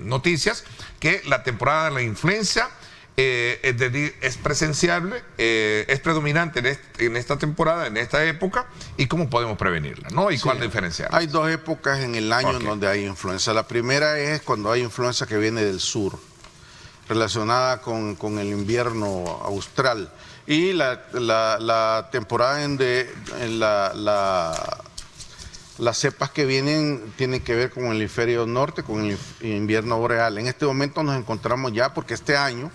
noticias que la temporada de la influenza es presenciable, es predominante en esta temporada, en esta época, y cómo podemos prevenirla, ¿no? Y cuál diferenciar. Hay 2 épocas en el año en donde hay influenza. La primera es cuando hay influenza que viene del sur, relacionada con el invierno austral, y la temporada las cepas que vienen tienen que ver con el hemisferio norte, con el invierno boreal. En este momento nos encontramos ya, porque este año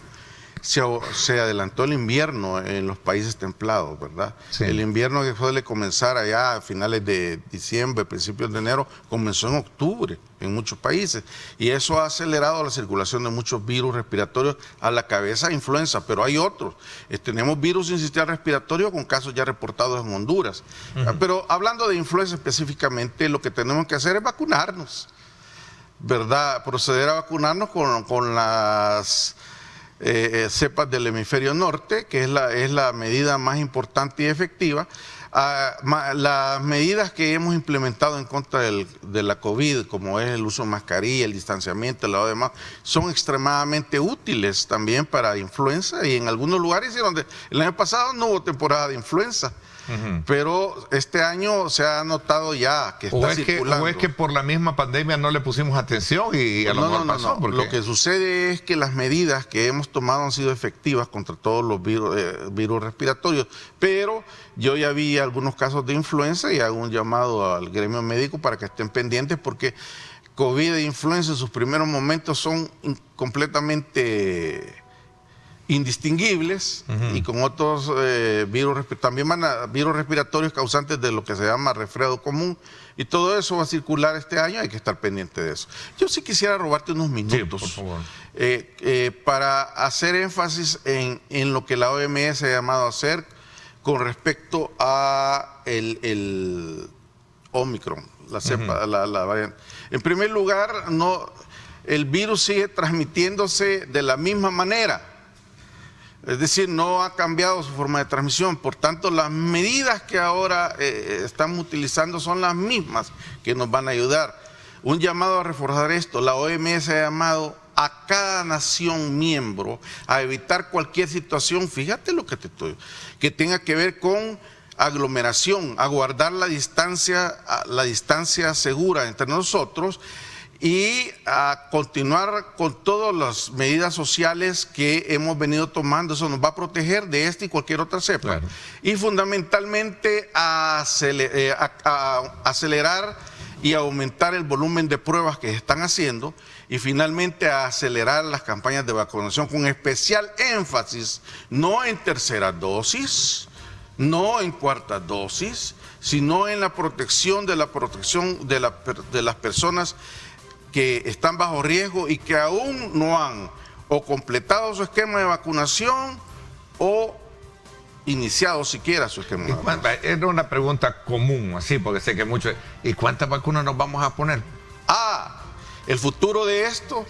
se adelantó el invierno en los países templados, ¿verdad? Sí. El invierno que suele comenzar allá a finales de diciembre, principios de enero, comenzó en octubre en muchos países, y eso ha acelerado la circulación de muchos virus respiratorios, a la cabeza influenza, pero hay otros. Tenemos virus sin sistema respiratorio con casos ya reportados en Honduras. Pero hablando de influenza específicamente, lo que tenemos que hacer es vacunarnos, ¿verdad? Proceder a vacunarnos con las cepas del hemisferio norte, que es la medida más importante y efectiva. Las medidas que hemos implementado en contra de la COVID, como es el uso de mascarilla, el distanciamiento, el lavado de manos, son extremadamente útiles también para influenza, y en algunos lugares donde el año pasado no hubo temporada de influenza. Pero este año se ha notado ya que está circulando. ¿O es que por la misma pandemia no le pusimos atención y a lo mejor pasó? Lo que sucede es que las medidas que hemos tomado han sido efectivas contra todos los virus respiratorios, pero yo ya vi algunos casos de influenza y hago un llamado al gremio médico para que estén pendientes, porque COVID e influenza en sus primeros momentos son completamente indistinguibles, y con otros virus, también virus respiratorios causantes de lo que se llama resfriado común, y todo eso va a circular este año, hay que estar pendiente de eso. Yo sí quisiera robarte unos minutos, por favor, para hacer énfasis en lo que la OMS ha llamado a hacer con respecto a el Omicron, la cepa, la variante. En primer lugar, el virus sigue transmitiéndose de la misma manera. Es decir, no ha cambiado su forma de transmisión. Por tanto, las medidas que ahora estamos utilizando son las mismas que nos van a ayudar. Un llamado a reforzar esto: la OMS ha llamado a cada nación miembro a evitar cualquier situación, fíjate lo que que tenga que ver con aglomeración, a guardar la distancia segura entre nosotros, y a continuar con todas las medidas sociales que hemos venido tomando. Eso nos va a proteger de esta y cualquier otra cepa. Claro. Y fundamentalmente a acelerar y aumentar el volumen de pruebas que se están haciendo, y finalmente a acelerar las campañas de vacunación, con especial énfasis no en tercera dosis, no en cuarta dosis, sino en la protección de las personas que están bajo riesgo y que aún no han o completado su esquema de vacunación o iniciado siquiera su esquema de vacunación. Era una pregunta común, así, porque sé que muchos... ¿Y cuántas vacunas nos vamos a poner? El futuro de esto...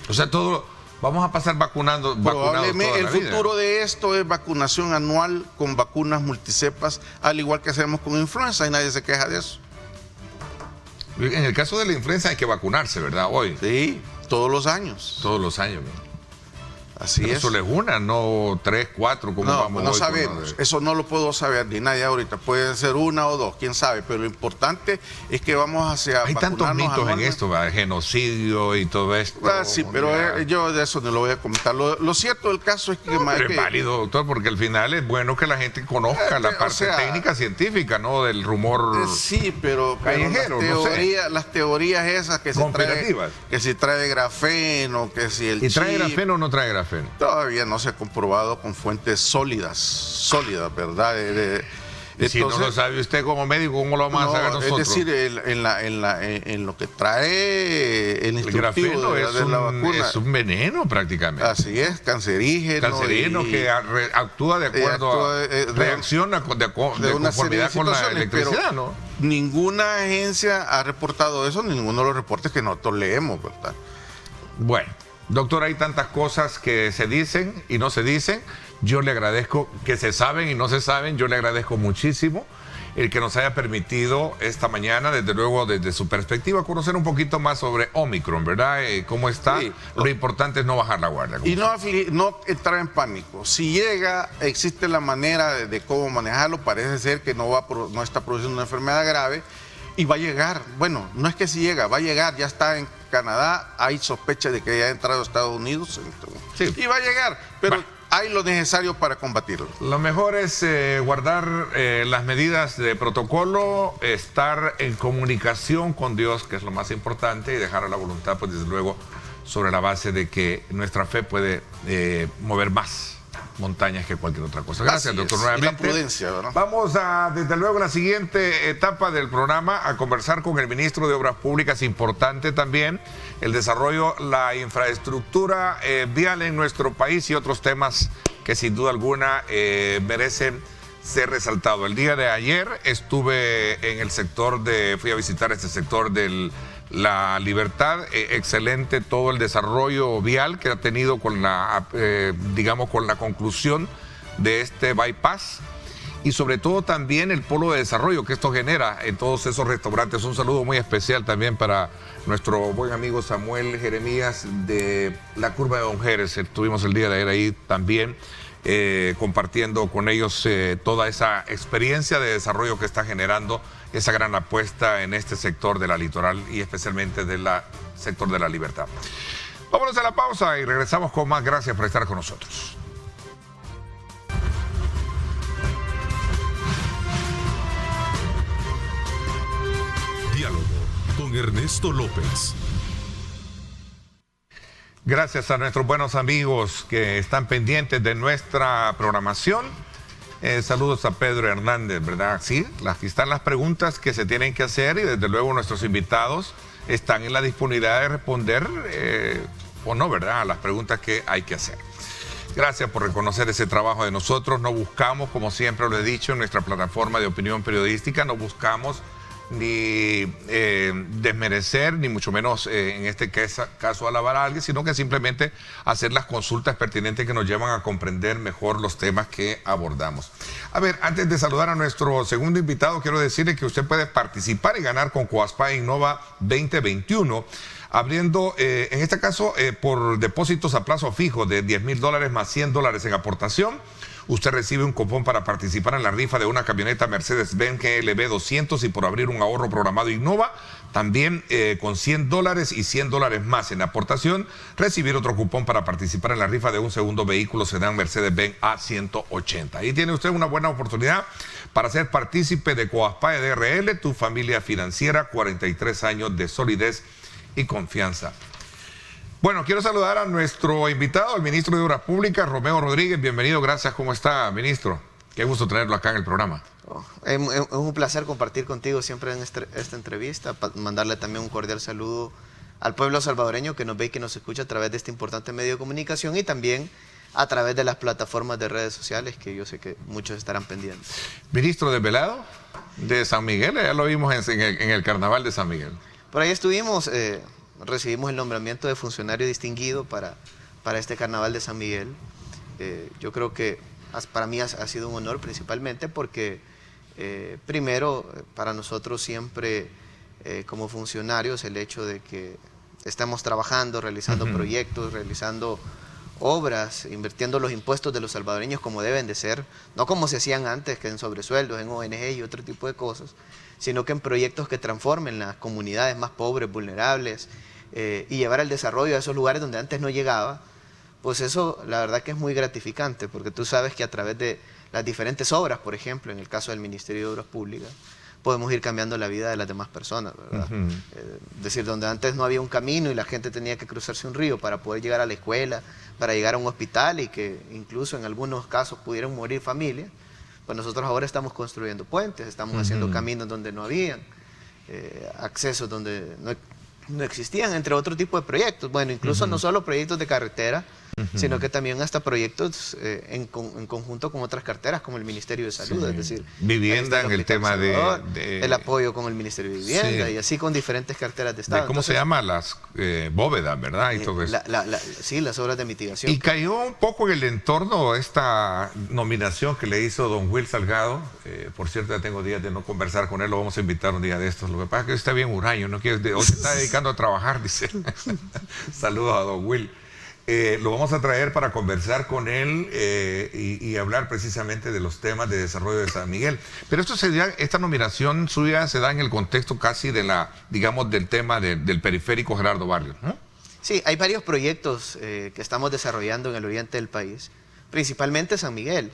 O sea, todo... Vamos a pasar vacunados Probablemente toda la el futuro de esto es vacunación anual con vacunas multicepas, al igual que hacemos con influenza, y nadie se queja de eso. En el caso de la influenza hay que vacunarse, ¿verdad? Hoy. Sí, todos los años. Todos los años, ¿no? Así Pero es. solo es una, no 3, 4, como vamos no hoy sabemos. Eso no lo puedo saber ni nadie ahorita. Pueden ser una o dos, quién sabe. Pero lo importante es que vamos hacia Hay tantos mitos en esto, ¿verdad? Genocidio y todo esto. Sí, pero yo de eso no lo voy a comentar. Lo cierto del caso es que... Pero es válido, doctor, porque al final es bueno que la gente conozca la parte técnica científica, ¿no? Del rumor sí, pero callejero, las teorías esas que se trae grafeno, que si el ¿Y trae chip, grafeno o no trae grafeno? Todavía no se ha comprobado con fuentes sólidas, ¿verdad? Y si no lo sabe usted como médico, ¿cómo lo vamos a saber nosotros? Es decir, en lo que trae el instructivo grafeno de la vacuna. Es un veneno prácticamente. Así es, cancerígeno. Cancerígeno que actúa de acuerdo reacciona de conformidad con la electricidad, ¿no? Ninguna agencia ha reportado eso, ninguno de los reportes que nosotros leemos, ¿verdad? Bueno, doctor, hay tantas cosas que se dicen y no se dicen. Yo le agradezco que se saben y no se saben. Yo le agradezco muchísimo el que nos haya permitido esta mañana, desde luego, desde su perspectiva, conocer un poquito más sobre Omicron, ¿verdad? ¿Cómo está? Sí. Lo importante es no bajar la guardia. Y no entrar en pánico. Si llega, existe la manera de cómo manejarlo. Parece ser que no está produciendo una enfermedad grave y va a llegar. Bueno, no es que si llega, va a llegar. Ya está en Canadá, hay sospecha de que haya entrado a Estados Unidos. Sí. Y va a llegar, pero hay lo necesario para combatirlo. Lo mejor es guardar las medidas de protocolo, estar en comunicación con Dios, que es lo más importante, y dejar a la voluntad, pues desde luego, sobre la base de que nuestra fe puede mover más montañas que cualquier otra cosa. Gracias, doctor, nuevamente. Y la prudencia, ¿verdad? Vamos a, desde luego, la siguiente etapa del programa, a conversar con el ministro de Obras Públicas. Importante también el desarrollo, la infraestructura vial en nuestro país y otros temas que sin duda alguna merecen ser resaltados. El día de ayer estuve en el sector fui a visitar este sector de La Libertad. Excelente todo el desarrollo vial que ha tenido con con la conclusión de este bypass, y sobre todo también el polo de desarrollo que esto genera en todos esos restaurantes. Un saludo muy especial también para nuestro buen amigo Samuel Jeremías de la Curva de Don Jerez. Estuvimos el día de ayer ahí también compartiendo con ellos toda esa experiencia de desarrollo que está generando esa gran apuesta en este sector de la litoral y especialmente del sector de La Libertad. Vámonos a la pausa y regresamos con más. Gracias por estar con nosotros. Diálogo con Ernesto López. Gracias a nuestros buenos amigos que están pendientes de nuestra programación. Saludos a Pedro Hernández, ¿verdad? Sí, aquí están las preguntas que se tienen que hacer y desde luego nuestros invitados están en la disponibilidad de responder o no, ¿verdad? A las preguntas que hay que hacer. Gracias por reconocer ese trabajo de nosotros. No buscamos, como siempre lo he dicho, en nuestra plataforma de opinión periodística, no buscamos ni desmerecer, ni mucho menos en este caso alabar a alguien, sino que simplemente hacer las consultas pertinentes que nos llevan a comprender mejor los temas que abordamos. A ver, antes de saludar a nuestro segundo invitado, quiero decirle que usted puede participar y ganar con Coaspay Innova 2021, abriendo, en este caso, por depósitos a plazo fijo de $10,000 más $100 en aportación. Usted recibe un cupón para participar en la rifa de una camioneta Mercedes-Benz GLB 200 y por abrir un ahorro programado Innova, también con $100 y $100 más en aportación, recibir otro cupón para participar en la rifa de un segundo vehículo sedán Mercedes-Benz A180. Ahí tiene usted una buena oportunidad para ser partícipe de Coaspay DRL, tu familia financiera, 43 años de solidez y confianza. Bueno, quiero saludar a nuestro invitado, el ministro de Obras Públicas, Romeo Rodríguez. Bienvenido, gracias. ¿Cómo está, ministro? Qué gusto tenerlo acá en el programa. Es un placer compartir contigo siempre en esta entrevista, mandarle también un cordial saludo al pueblo salvadoreño que nos ve y que nos escucha a través de este importante medio de comunicación y también a través de las plataformas de redes sociales que yo sé que muchos estarán pendientes. Ministro desvelado de San Miguel, ya lo vimos en el carnaval de San Miguel. Por ahí estuvimos, recibimos el nombramiento de funcionario distinguido para este carnaval de San Miguel. Yo creo que para mí ha sido un honor principalmente porque primero para nosotros siempre como funcionarios el hecho de que estamos trabajando, realizando proyectos, realizando obras, invirtiendo los impuestos de los salvadoreños como deben de ser, no como se hacían antes, que en sobresueldos, en ONG y otro tipo de cosas, sino que en proyectos que transformen las comunidades más pobres, vulnerables, y llevar el desarrollo a esos lugares donde antes no llegaba, pues eso la verdad que es muy gratificante, porque tú sabes que a través de las diferentes obras, por ejemplo, en el caso del Ministerio de Obras Públicas, podemos ir cambiando la vida de las demás personas, ¿verdad? Es decir, donde antes no había un camino y la gente tenía que cruzarse un río para poder llegar a la escuela, para llegar a un hospital y que incluso en algunos casos pudieran morir familias, pues nosotros ahora estamos construyendo puentes, estamos haciendo caminos donde no habían, accesos donde no existían, entre otro tipo de proyectos. Bueno, incluso no solo proyectos de carretera, sino que también hasta proyectos en conjunto con otras carteras como el Ministerio de Salud, es decir, vivienda en el tema el apoyo con el Ministerio de Vivienda y así con diferentes carteras de Estado. ¿Cómo se llama? Las bóvedas, ¿verdad? Y todo eso. Sí, las obras de mitigación. Y cayó un poco en el entorno esta nominación que le hizo don Will Salgado. Por cierto, ya tengo días de no conversar con él, lo vamos a invitar un día de estos. Lo que pasa es que está bien huraño, no quiere, hoy se está dedicando a trabajar, dice. Saludos a don Will. Lo vamos a traer para conversar con él y hablar precisamente de los temas de desarrollo de San Miguel. Pero esta nominación suya se da en el contexto casi de del tema del periférico Gerardo Barrios, ¿no? Sí, hay varios proyectos que estamos desarrollando en el oriente del país, principalmente San Miguel.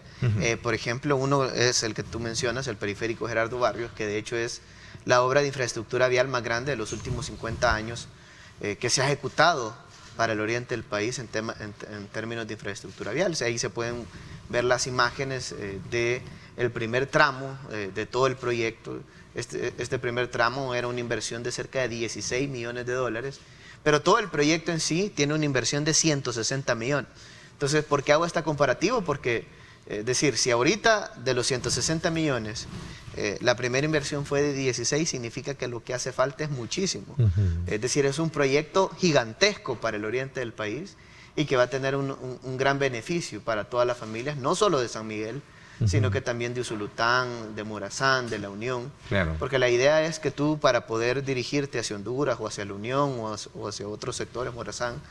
Por ejemplo, uno es el que tú mencionas, el periférico Gerardo Barrios, que de hecho es la obra de infraestructura vial más grande de los últimos 50 años que se ha ejecutado para el oriente del país en términos de infraestructura vial. O sea, ahí se pueden ver las imágenes del primer tramo de todo el proyecto. Este primer tramo era una inversión de cerca de 16 millones de dólares, pero todo el proyecto en sí tiene una inversión de 160 millones. Entonces, ¿por qué hago esta comparativa? Porque, es decir, si ahorita de los 160 millones la primera inversión fue de 16, significa que lo que hace falta es muchísimo. Es decir, es un proyecto gigantesco para el oriente del país y que va a tener un gran beneficio para todas las familias, no solo de San Miguel, sino que también de Usulután, de Morazán, de La Unión. Claro. Porque la idea es que tú, para poder dirigirte hacia Honduras o hacia La Unión o hacia otros sectores, Morazán,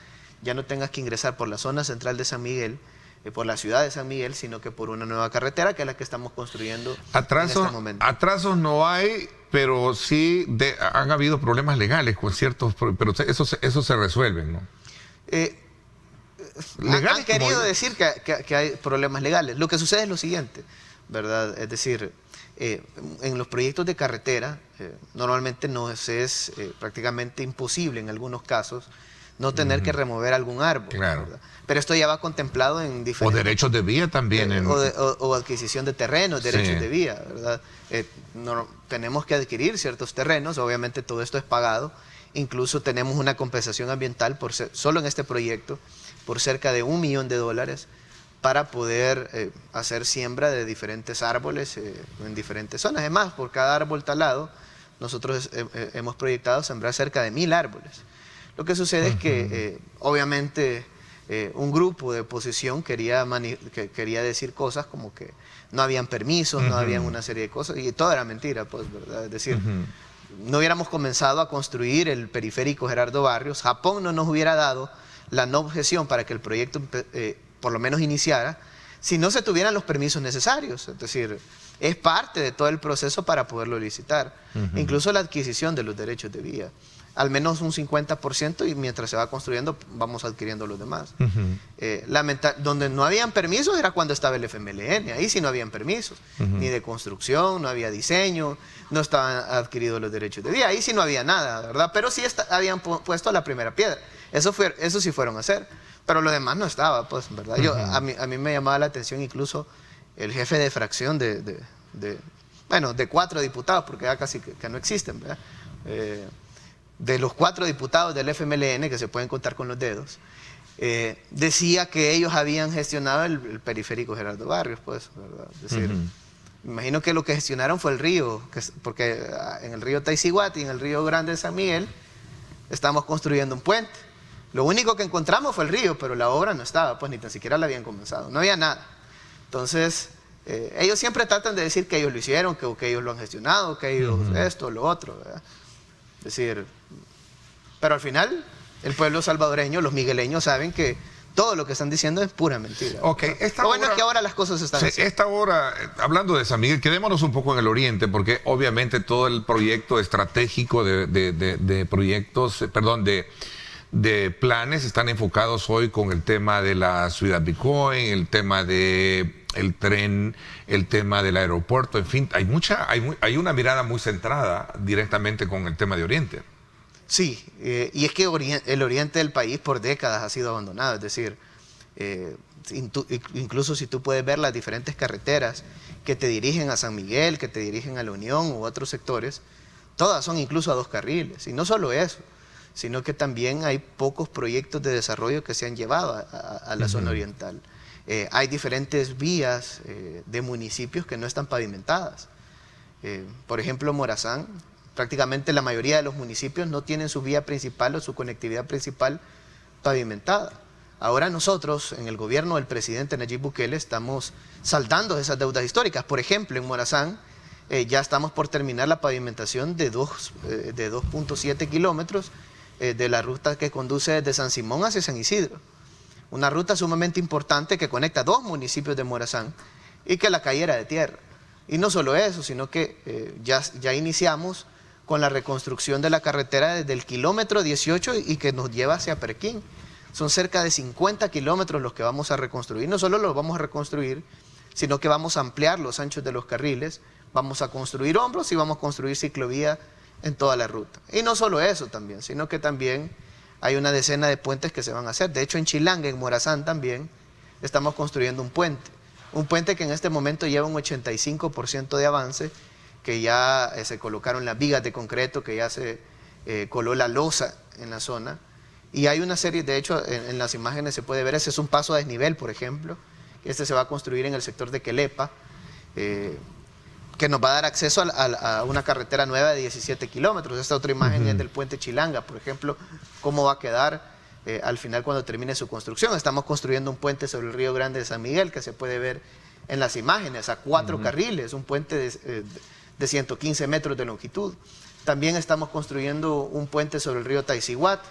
ya no tengas que ingresar por la zona central de San Miguel, por la ciudad de San Miguel, sino que por una nueva carretera que es la que estamos construyendo en este momento. Atrasos no hay, pero sí han habido problemas legales con ciertos, pero eso se resuelven, ¿no? Han querido decir que hay problemas legales. Lo que sucede es lo siguiente, ¿verdad? Es decir, en los proyectos de carretera normalmente nos es prácticamente imposible en algunos casos no tener que remover algún árbol. Claro. ¿verdad? Pero esto ya va contemplado en diferentes... O derechos de vía también. O adquisición de terrenos, derechos de vía, ¿verdad? Tenemos que adquirir ciertos terrenos, obviamente todo esto es pagado. Incluso tenemos una compensación ambiental solo en este proyecto por cerca de $1 millón para poder hacer siembra de diferentes árboles en diferentes zonas. Además, por cada árbol talado, nosotros hemos proyectado sembrar cerca de 1000 árboles. Lo que sucede es que, obviamente, un grupo de oposición quería decir cosas como que no habían permisos, no habían una serie de cosas, y todo era mentira, pues, ¿verdad? Es decir, no hubiéramos comenzado a construir el periférico Gerardo Barrios, Japón no nos hubiera dado la no objeción para que el proyecto por lo menos iniciara, si no se tuvieran los permisos necesarios. Es decir, es parte de todo el proceso para poderlo licitar. Incluso la adquisición de los derechos de vía. Al menos un 50%, y mientras se va construyendo vamos adquiriendo los demás. Donde no habían permisos era cuando estaba el FMLN, ahí sí no habían permisos, ni de construcción, no había diseño, no estaban adquiridos los derechos de vía, ahí sí no había nada, ¿verdad? Pero sí habían puesto la primera piedra, eso sí fueron a hacer, pero lo demás no estaba, pues, ¿verdad? A mí me llamaba la atención incluso el jefe de fracción de 4 diputados, porque ya casi que no existen, ¿verdad? de los 4 diputados del FMLN, que se pueden contar con los dedos, decía que ellos habían gestionado el periférico Gerardo Barrios, pues, ¿verdad? Es decir, me imagino que lo que gestionaron fue el río, porque en el río Taiziguate y en el río Grande de San Miguel estamos construyendo un puente. Lo único que encontramos fue el río, pero la obra no estaba, pues ni tan siquiera la habían comenzado, no había nada. Entonces, ellos siempre tratan de decir que ellos lo hicieron, que ellos lo han gestionado, que ellos esto, lo otro, ¿verdad? Es decir, pero al final el pueblo salvadoreño, los migueleños saben que todo lo que están diciendo es pura mentira. Okay, lo bueno es que ahora las cosas se están haciendo. Esta hora, hablando de San Miguel, quedémonos un poco en el oriente, porque obviamente todo el proyecto estratégico de proyectos, perdón, de planes están enfocados hoy con el tema de la ciudad Bitcoin, el tema de el tren, el tema del aeropuerto, en fin, hay una mirada muy centrada directamente con el tema de Oriente. Sí, y es que el oriente del país por décadas ha sido abandonado, es decir, incluso si tú puedes ver las diferentes carreteras que te dirigen a San Miguel, que te dirigen a La Unión u otros sectores, todas son incluso a 2 carriles, y no solo eso, sino que también hay pocos proyectos de desarrollo que se han llevado a la zona oriental. Hay diferentes vías de municipios que no están pavimentadas. Por ejemplo, Morazán, prácticamente la mayoría de los municipios no tienen su vía principal o su conectividad principal pavimentada. Ahora nosotros, en el gobierno del presidente Nayib Bukele, estamos saldando esas deudas históricas. Por ejemplo, en Morazán ya estamos por terminar la pavimentación de 2.7 kilómetros de la ruta que conduce desde San Simón hacia San Isidro. Una ruta sumamente importante que conecta 2 municipios de Morazán y que la calle era de tierra. Y no solo eso, sino que ya iniciamos con la reconstrucción de la carretera desde el kilómetro 18 y que nos lleva hacia Perquín. Son cerca de 50 kilómetros los que vamos a reconstruir. No solo los vamos a reconstruir, sino que vamos a ampliar los anchos de los carriles, vamos a construir hombros y vamos a construir ciclovía en toda la ruta. Y no solo eso también, sino que también hay una decena de puentes que se van a hacer. De hecho, en Chilanga, en Morazán también, estamos construyendo un puente que en este momento lleva un 85% de avance, que ya se colocaron las vigas de concreto, que ya se coló la losa en la zona. Y hay una serie, de hecho, en las imágenes se puede ver, ese es un paso a desnivel, por ejemplo. Este se va a construir en el sector de Quelepa, que nos va a dar acceso a una carretera nueva de 17 kilómetros. Esta otra imagen es del puente Chilanga, por ejemplo, cómo va a quedar al final cuando termine su construcción. Estamos construyendo un puente sobre el río Grande de San Miguel, que se puede ver en las imágenes, a 4 carriles, un puente de 115 metros de longitud. También estamos construyendo un puente sobre el río Taiziguate,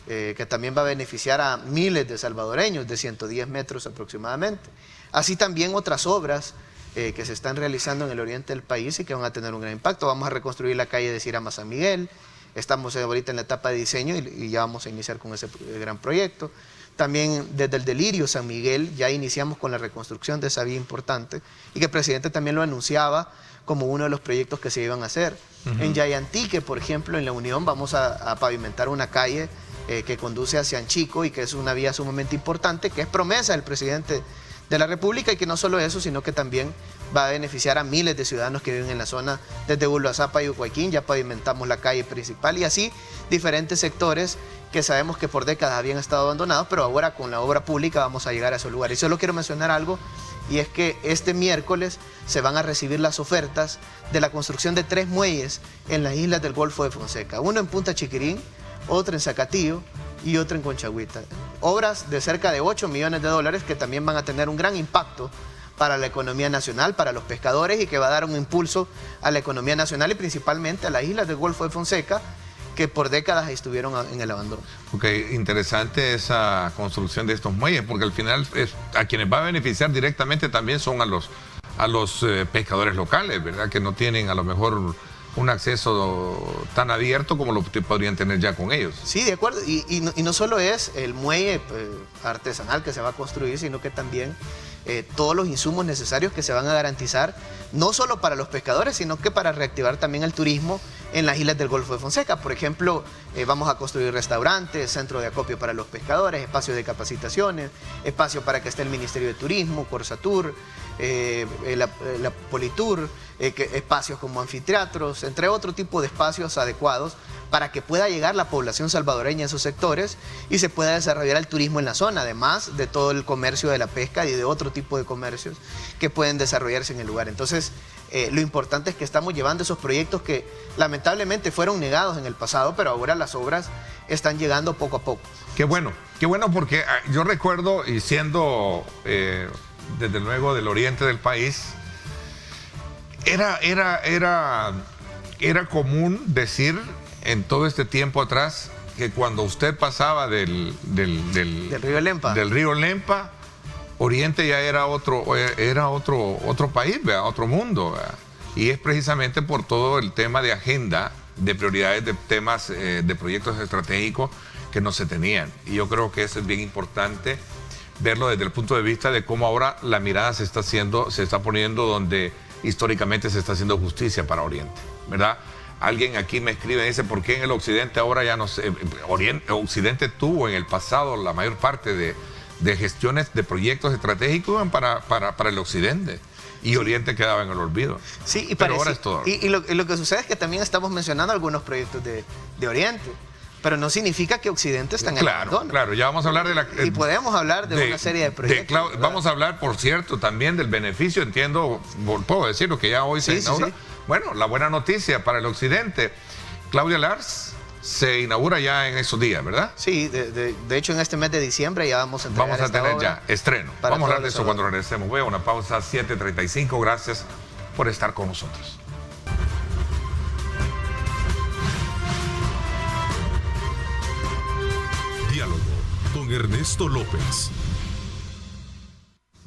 que también va a beneficiar a miles de salvadoreños, de 110 metros aproximadamente. Así también otras obras que se están realizando en el oriente del país y que van a tener un gran impacto. Vamos a reconstruir la calle de Sirama San Miguel, estamos ahorita en la etapa de diseño y ya vamos a iniciar con ese gran proyecto. También desde el Delirio San Miguel ya iniciamos con la reconstrucción de esa vía importante y que el presidente también lo anunciaba como uno de los proyectos que se iban a hacer. En Yayantique, por ejemplo, en La Unión, vamos a pavimentar una calle que conduce hacia Anchico y que es una vía sumamente importante, que es promesa del presidente de la República y que no solo eso, sino que también va a beneficiar a miles de ciudadanos que viven en la zona desde Ulvazapa y Ucuayquín. Ya pavimentamos la calle principal y así diferentes sectores que sabemos que por décadas habían estado abandonados, pero ahora con la obra pública vamos a llegar a esos lugares. Y solo quiero mencionar algo, y es que este miércoles se van a recibir las ofertas de la construcción de 3 muelles en las islas del Golfo de Fonseca. Uno en Punta Chiquirín, otro en Zacatillo y otro en Conchagüita. Obras de cerca de 8 millones de dólares que también van a tener un gran impacto para la economía nacional, para los pescadores y que va a dar un impulso a la economía nacional y principalmente a las islas del Golfo de Fonseca que por décadas estuvieron en el abandono. Ok, interesante esa construcción de estos muelles porque al final a quienes va a beneficiar directamente también son a los pescadores locales, ¿verdad? Que no tienen a lo mejor un acceso tan abierto como lo podrían tener ya con ellos. Sí, de acuerdo. Y no solo es el muelle artesanal que se va a construir, sino que también todos los insumos necesarios que se van a garantizar, no solo para los pescadores, sino que para reactivar también el turismo en las islas del Golfo de Fonseca. Por ejemplo, vamos a construir restaurantes, centro de acopio para los pescadores, espacios de capacitaciones, espacio para que esté el Ministerio de Turismo, Corsatur, la Politur, espacios como anfiteatros, entre otro tipo de espacios adecuados para que pueda llegar la población salvadoreña a esos sectores y se pueda desarrollar el turismo en la zona, además de todo el comercio de la pesca y de otro tipo de comercios que pueden desarrollarse en el lugar. Entonces, lo importante es que estamos llevando esos proyectos que lamentablemente fueron negados en el pasado, pero ahora las obras están llegando poco a poco. Qué bueno porque yo recuerdo, y siendo desde luego del oriente del país, era común decir en todo este tiempo atrás que cuando usted pasaba del río Lempa, Oriente ya era otro país, ¿verdad? Otro mundo, ¿verdad? Y es precisamente por todo el tema de agenda, de prioridades, de temas, de proyectos estratégicos que no se tenían. Y yo creo que eso es bien importante verlo desde el punto de vista de cómo ahora la mirada se está poniendo donde históricamente se está haciendo justicia para Oriente, ¿verdad? Alguien aquí me escribe y dice, ¿por qué en el Occidente ahora ya no sé? Occidente tuvo en el pasado la mayor parte de gestiones de proyectos estratégicos para el Occidente. Y Oriente quedaba en el olvido. Sí, y pero ahora es todo. Y lo que sucede es que también estamos mencionando algunos proyectos de Oriente, pero no significa que Occidente está en el abandono. Claro, ya vamos a hablar y podemos hablar de una serie de proyectos. Vamos a hablar, por cierto, también del beneficio, entiendo, puedo decir lo que ya hoy se inaugura. Sí. Bueno, la buena noticia para el Occidente, Claudia Lars se inaugura ya en esos días, ¿verdad? Sí, de hecho en este mes de diciembre ya vamos a tener ya estreno. Vamos a hablar de eso cuando regresemos. Voy a una pausa, 7:35. Gracias por estar con nosotros. Diálogo con Ernesto López.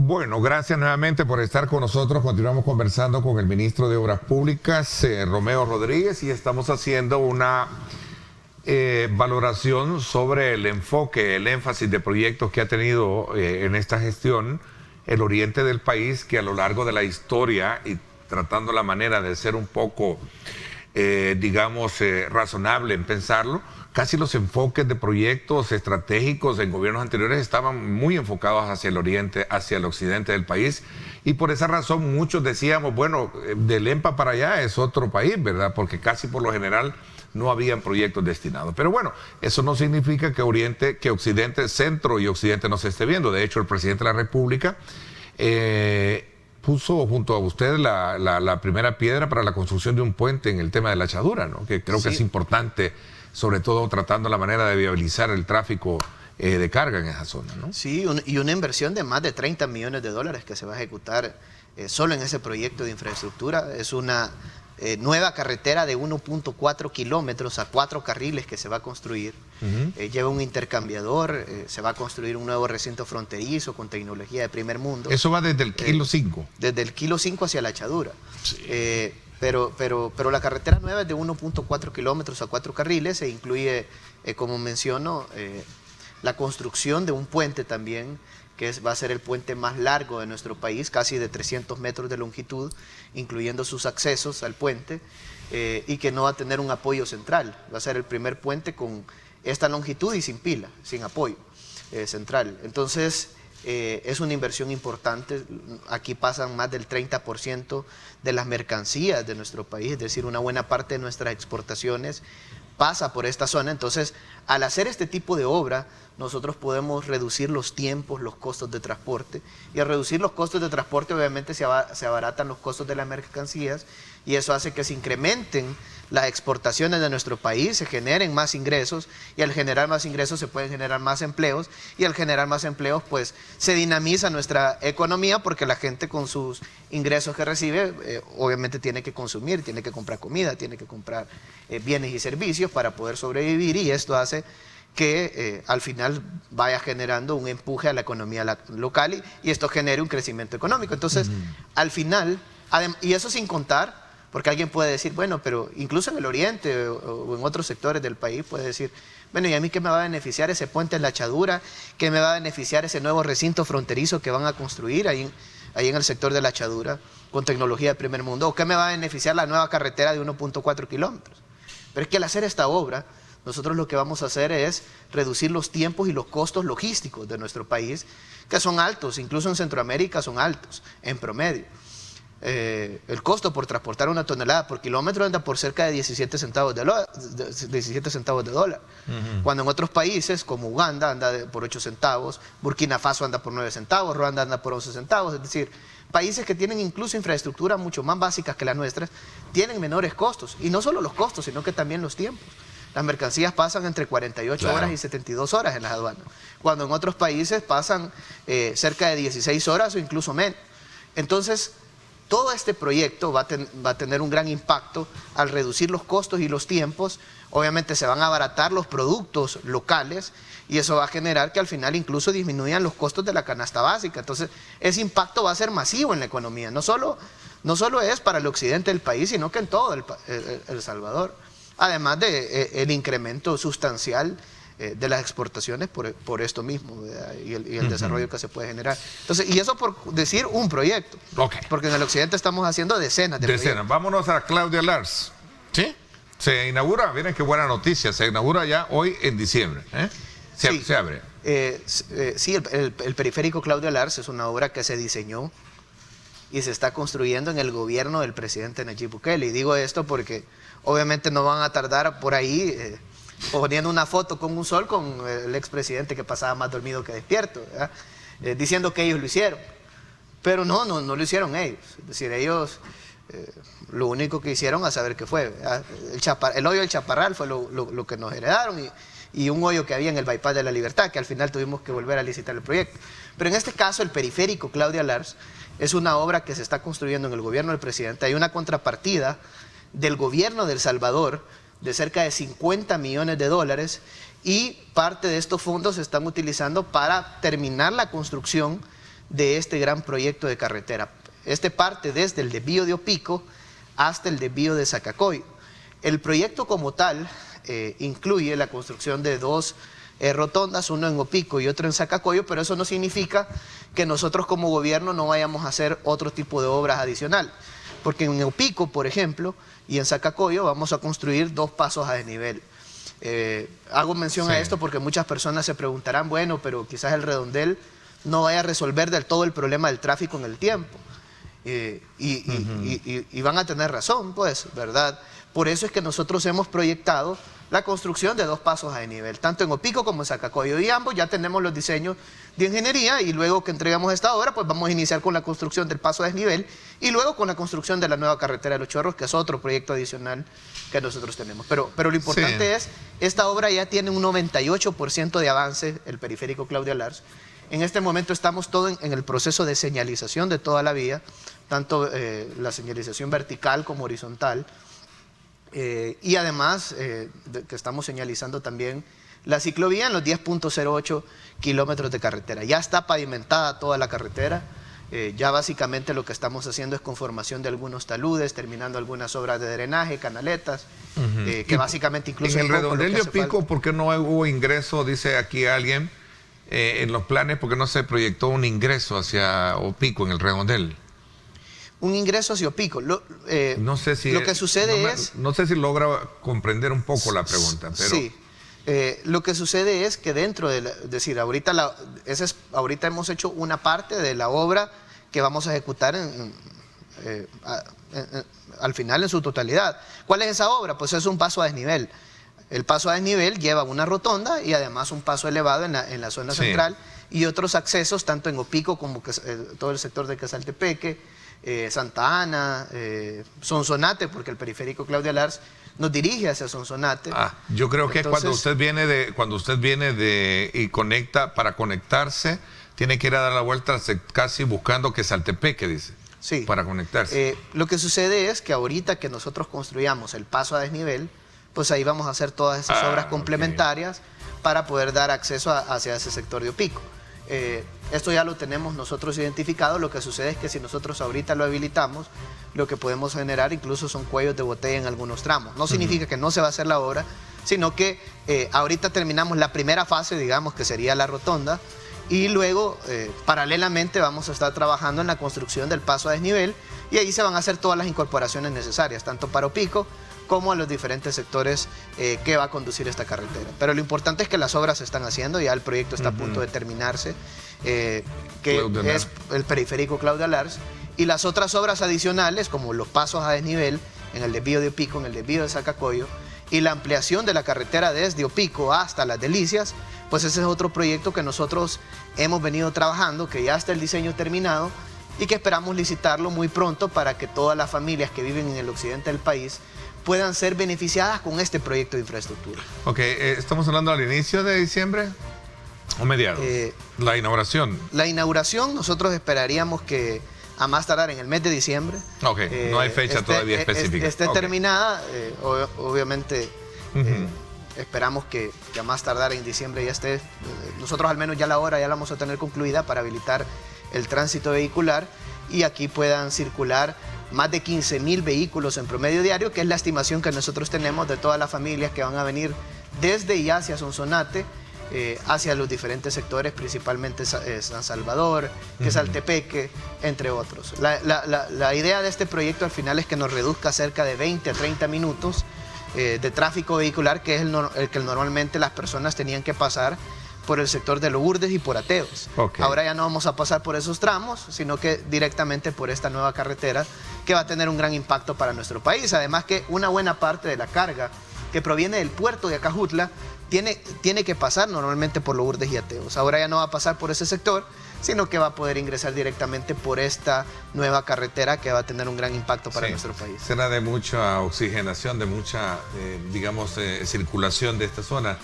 Bueno, gracias nuevamente por estar con nosotros. Continuamos conversando con el ministro de Obras Públicas, Romeo Rodríguez, y estamos haciendo una valoración sobre el enfoque, el énfasis de proyectos que ha tenido en esta gestión el oriente del país, que a lo largo de la historia, y tratando la manera de ser un poco, razonable en pensarlo, casi los enfoques de proyectos estratégicos en gobiernos anteriores estaban muy enfocados hacia el oriente, hacia el occidente del país, y por esa razón muchos decíamos, bueno, de Lempa para allá es otro país, ¿verdad? Porque casi por lo general no habían proyectos destinados. Pero bueno, eso no significa que Occidente, Centro y Occidente no se esté viendo. De hecho, el presidente de la República puso junto a usted la primera piedra para la construcción de un puente en el tema de la Achadura, ¿no? Que creo que es importante, sobre todo tratando la manera de viabilizar el tráfico de carga en esa zona, ¿no? Sí, y una inversión de más de $30 millones que se va a ejecutar solo en ese proyecto de infraestructura. Es una nueva carretera de 1.4 kilómetros a 4 carriles que se va a construir. Lleva un intercambiador, se va a construir un nuevo recinto fronterizo con tecnología de primer mundo. Eso va desde el kilo 5. Desde el kilo 5 hacia la Achadura. Sí. Pero la carretera nueva es de 1.4 kilómetros a 4 carriles e incluye, como menciono, la construcción de un puente también, que va a ser el puente más largo de nuestro país, casi de 300 metros de longitud, incluyendo sus accesos al puente, y que no va a tener un apoyo central. Va a ser el primer puente con esta longitud y sin pila, sin apoyo central. Entonces, es una inversión importante. Aquí pasan más del 30% de las mercancías de nuestro país, es decir, una buena parte de nuestras exportaciones pasa por esta zona. Entonces, al hacer este tipo de obra, nosotros podemos reducir los tiempos, los costos de transporte, y al reducir los costos de transporte obviamente se abaratan los costos de las mercancías, y eso hace que se incrementen las exportaciones de nuestro país, se generen más ingresos, y al generar más ingresos se pueden generar más empleos, y al generar más empleos pues se dinamiza nuestra economía, porque la gente con sus ingresos que recibe obviamente tiene que consumir, tiene que comprar comida, tiene que comprar bienes y servicios para poder sobrevivir, y esto hace que al final vaya generando un empuje a la economía local y esto genere un crecimiento económico. Entonces, al final, y eso sin contar, porque alguien puede decir, bueno, pero incluso en el oriente o en otros sectores del país puede decir, bueno, ¿y a mí qué me va a beneficiar ese puente en la Achadura? ¿Qué me va a beneficiar ese nuevo recinto fronterizo que van a construir ahí en el sector de la Achadura con tecnología de primer mundo? ¿O qué me va a beneficiar la nueva carretera de 1.4 kilómetros? Pero es que al hacer esta obra, nosotros lo que vamos a hacer es reducir los tiempos y los costos logísticos de nuestro país, que son altos, incluso en Centroamérica son altos, en promedio. El costo por transportar una tonelada por kilómetro anda por cerca de 17 centavos de dólar. Cuando en otros países como Uganda anda por 8 centavos, Burkina Faso anda por 9 centavos, Ruanda anda por 11 centavos, es decir, países que tienen incluso infraestructura mucho más básicas que las nuestras, tienen menores costos, y no solo los costos, sino que también los tiempos. Las mercancías pasan entre 48 horas y 72 horas en las aduanas, cuando en otros países pasan cerca de 16 horas o incluso menos. Entonces, todo este proyecto va a tener un gran impacto al reducir los costos y los tiempos. Obviamente se van a abaratar los productos locales y eso va a generar que al final incluso disminuyan los costos de la canasta básica. Entonces, ese impacto va a ser masivo en la economía. No solo es para el occidente del país, sino que en todo El Salvador. Además del incremento sustancial de las exportaciones por esto mismo, ¿verdad? Y el desarrollo que se puede generar. Entonces, y eso por decir un proyecto. Okay. Porque en el occidente estamos haciendo decenas de proyectos. Vámonos a Claudia Lars. ¿Sí? Se inaugura, miren qué buena noticia, se inaugura ya hoy en diciembre. Se abre. Sí, el periférico Claudia Lars es una obra que se diseñó y se está construyendo en el gobierno del presidente Nayib Bukele. Y digo esto porque obviamente no van a tardar por ahí poniendo una foto con un sol con el expresidente que pasaba más dormido que despierto, diciendo que ellos lo hicieron. Pero no lo hicieron ellos. Es decir, ellos lo único que hicieron a saber qué fue. El hoyo del Chaparral fue lo que nos heredaron y un hoyo que había en el Bypass de la Libertad, que al final tuvimos que volver a licitar el proyecto. Pero en este caso, el periférico Claudia Lars es una obra que se está construyendo en el gobierno del presidente. Hay una contrapartida del gobierno de El Salvador de cerca de 50 millones de dólares y parte de estos fondos se están utilizando para terminar la construcción de este gran proyecto de carretera. Este parte desde el desvío de Opico hasta el desvío de Zacacoyo. El proyecto como tal incluye la construcción de dos rotondas, uno en Opico y otro en Zacacoyo, pero eso no significa que nosotros como gobierno no vayamos a hacer otro tipo de obras adicional. Porque en Opico, por ejemplo, y en Zacacoyo vamos a construir 2 pasos a desnivel. Hago mención a esto porque muchas personas se preguntarán, bueno, pero quizás el redondel no vaya a resolver del todo el problema del tráfico en el tiempo. Y van a tener razón, pues, ¿verdad? Por eso es que nosotros hemos proyectado la construcción de 2 pasos a desnivel, tanto en Opico como en Zacacoyo, y ambos ya tenemos los diseños de ingeniería y luego que entregamos esta obra, pues vamos a iniciar con la construcción del paso a desnivel y luego con la construcción de la nueva carretera de Los Chorros, que es otro proyecto adicional que nosotros tenemos. Pero lo importante es, esta obra ya tiene un 98% de avance, el periférico Claudia Lars. En este momento estamos todos en el proceso de señalización de toda la vía, tanto la señalización vertical como horizontal. Y además que estamos señalizando también la ciclovía en los 10.08 kilómetros de carretera. Ya está pavimentada toda la carretera, ya básicamente lo que estamos haciendo es conformación de algunos taludes, terminando algunas obras de drenaje, canaletas, que básicamente incluso... En el redondel de Opico, ¿por qué no hubo ingreso, dice aquí alguien, en los planes, por qué no se proyectó un ingreso hacia Opico en el redondel? Un ingreso hacia Opico. No sé si lo que sucede no sé si logra comprender un poco la pregunta, pero... Sí. Lo que sucede es que dentro de es decir, ahorita hemos hecho una parte de la obra que vamos a ejecutar al final en su totalidad. ¿Cuál es esa obra? Pues es un paso a desnivel. El paso a desnivel lleva una rotonda y además un paso elevado en la zona central y otros accesos tanto en Opico como todo el sector de Quesaltepeque, Santa Ana, Sonsonate, porque el periférico Claudia Lars nos dirige hacia Sonsonate. Yo creo que cuando usted viene y conecta, para conectarse, tiene que ir a dar la vuelta casi buscando Quesaltepeque, dice. Sí. Para conectarse. Lo que sucede es que ahorita que nosotros construyamos el paso a desnivel, pues ahí vamos a hacer todas esas obras complementarias para poder dar acceso hacia ese sector de Opico. Esto ya lo tenemos nosotros identificado. Lo que sucede es que si nosotros ahorita lo habilitamos, lo que podemos generar incluso son cuellos de botella en algunos tramos. No significa que no se va a hacer la obra, sino que ahorita terminamos la primera fase, digamos, que sería la rotonda, y luego paralelamente vamos a estar trabajando en la construcción del paso a desnivel y ahí se van a hacer todas las incorporaciones necesarias, tanto para Opico como a los diferentes sectores que va a conducir esta carretera. Pero lo importante es que las obras se están haciendo, ya el proyecto está a punto de terminarse, que es el periférico Claudia Lars, y las otras obras adicionales, como los pasos a desnivel, en el desvío de Opico, en el desvío de Zacacoyo, y la ampliación de la carretera desde Opico hasta Las Delicias, pues ese es otro proyecto que nosotros hemos venido trabajando, que ya está el diseño terminado y que esperamos licitarlo muy pronto para que todas las familias que viven en el occidente del país puedan ser beneficiadas con este proyecto de infraestructura. Ok, ¿estamos hablando al inicio de diciembre o mediados? La inauguración. La inauguración nosotros esperaríamos que a más tardar en el mes de diciembre. Ok, no hay fecha todavía específica. Esté terminada, obviamente esperamos que a más tardar en diciembre ya esté. Nosotros al menos ya la hora ya la vamos a tener concluida para habilitar el tránsito vehicular y aquí puedan circular más de 15.000 vehículos en promedio diario, que es la estimación que nosotros tenemos de todas las familias que van a venir desde y hacia Sonsonate, hacia los diferentes sectores, principalmente San Salvador, Quesaltepeque, entre otros. La idea de este proyecto al final es que nos reduzca cerca de 20 a 30 minutos de tráfico vehicular, que es el que normalmente las personas tenían que pasar por el sector de Lourdes y por Ateos. Okay. Ahora ya no vamos a pasar por esos tramos, sino que directamente por esta nueva carretera que va a tener un gran impacto para nuestro país. Además que una buena parte de la carga que proviene del puerto de Acajutla tiene que pasar normalmente por Lourdes y Ateos. Ahora ya no va a pasar por ese sector, sino que va a poder ingresar directamente por esta nueva carretera que va a tener un gran impacto para nuestro país. Será de mucha oxigenación, de mucha, circulación de esta zona.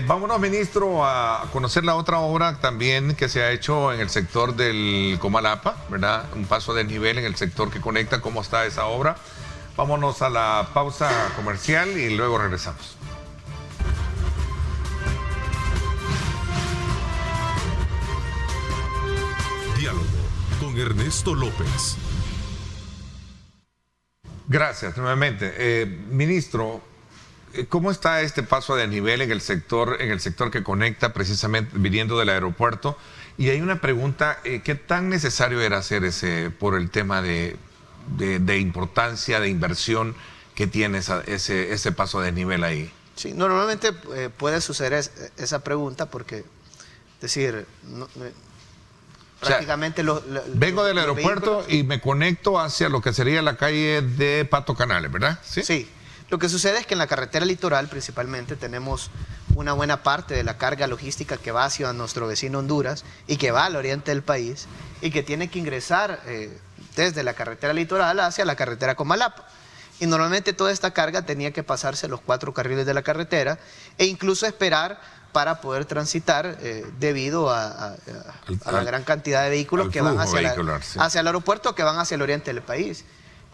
Vámonos, ministro, a conocer la otra obra también que se ha hecho en el sector del Comalapa, ¿verdad? Un paso a desnivel en el sector que conecta. ¿Cómo está esa obra? Vámonos a la pausa comercial y luego regresamos. Diálogo con Ernesto López. Gracias, nuevamente. Ministro, ¿cómo está este paso a desnivel en el sector que conecta precisamente viniendo del aeropuerto? Y hay una pregunta, ¿qué tan necesario era hacer ese por el tema de importancia, de inversión que tiene ese paso a desnivel ahí? Sí, normalmente puede suceder esa pregunta porque, es decir, prácticamente vengo del aeropuerto y me conecto hacia lo que sería la calle de Pato Canales, ¿verdad? Sí. Lo que sucede es que en la carretera litoral principalmente tenemos una buena parte de la carga logística que va hacia nuestro vecino Honduras y que va al oriente del país y que tiene que ingresar desde la carretera litoral hacia la carretera Comalapa. Y normalmente toda esta carga tenía que pasarse los 4 carriles de la carretera e incluso esperar para poder transitar debido a la gran cantidad de vehículos que van hacia el aeropuerto, que van hacia el oriente del país.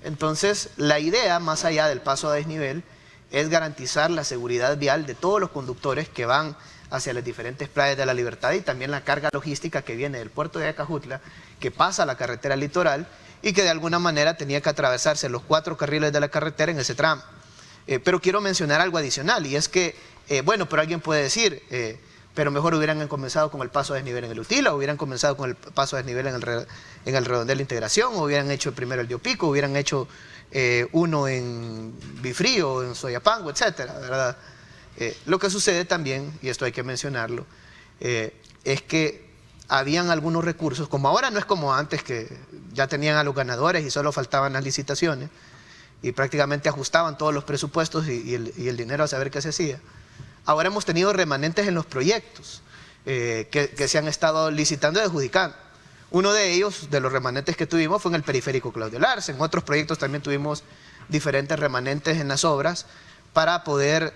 Entonces, la idea, más allá del paso a desnivel, es garantizar la seguridad vial de todos los conductores que van hacia las diferentes playas de la Libertad y también la carga logística que viene del puerto de Acajutla, que pasa a la carretera litoral y que de alguna manera tenía que atravesarse los 4 carriles de la carretera en ese tramo. Pero quiero mencionar algo adicional y es que, pero alguien puede decir, pero mejor hubieran comenzado con el paso a desnivel en el Utila, hubieran comenzado con el paso a desnivel en el Redondel de Integración, o hubieran hecho primero el de Opico, hubieran hecho uno en Bifrío, en Soyapango, etcétera, ¿verdad? Lo que sucede también, y esto hay que mencionarlo, es que habían algunos recursos, como ahora no es como antes, que ya tenían a los ganadores y solo faltaban las licitaciones, y prácticamente ajustaban todos los presupuestos y el dinero a saber qué se hacía. Ahora hemos tenido remanentes en los proyectos que se han estado licitando y adjudicando. Uno de ellos, de los remanentes que tuvimos, fue en el periférico Claudia Lars. En otros proyectos también tuvimos diferentes remanentes en las obras para poder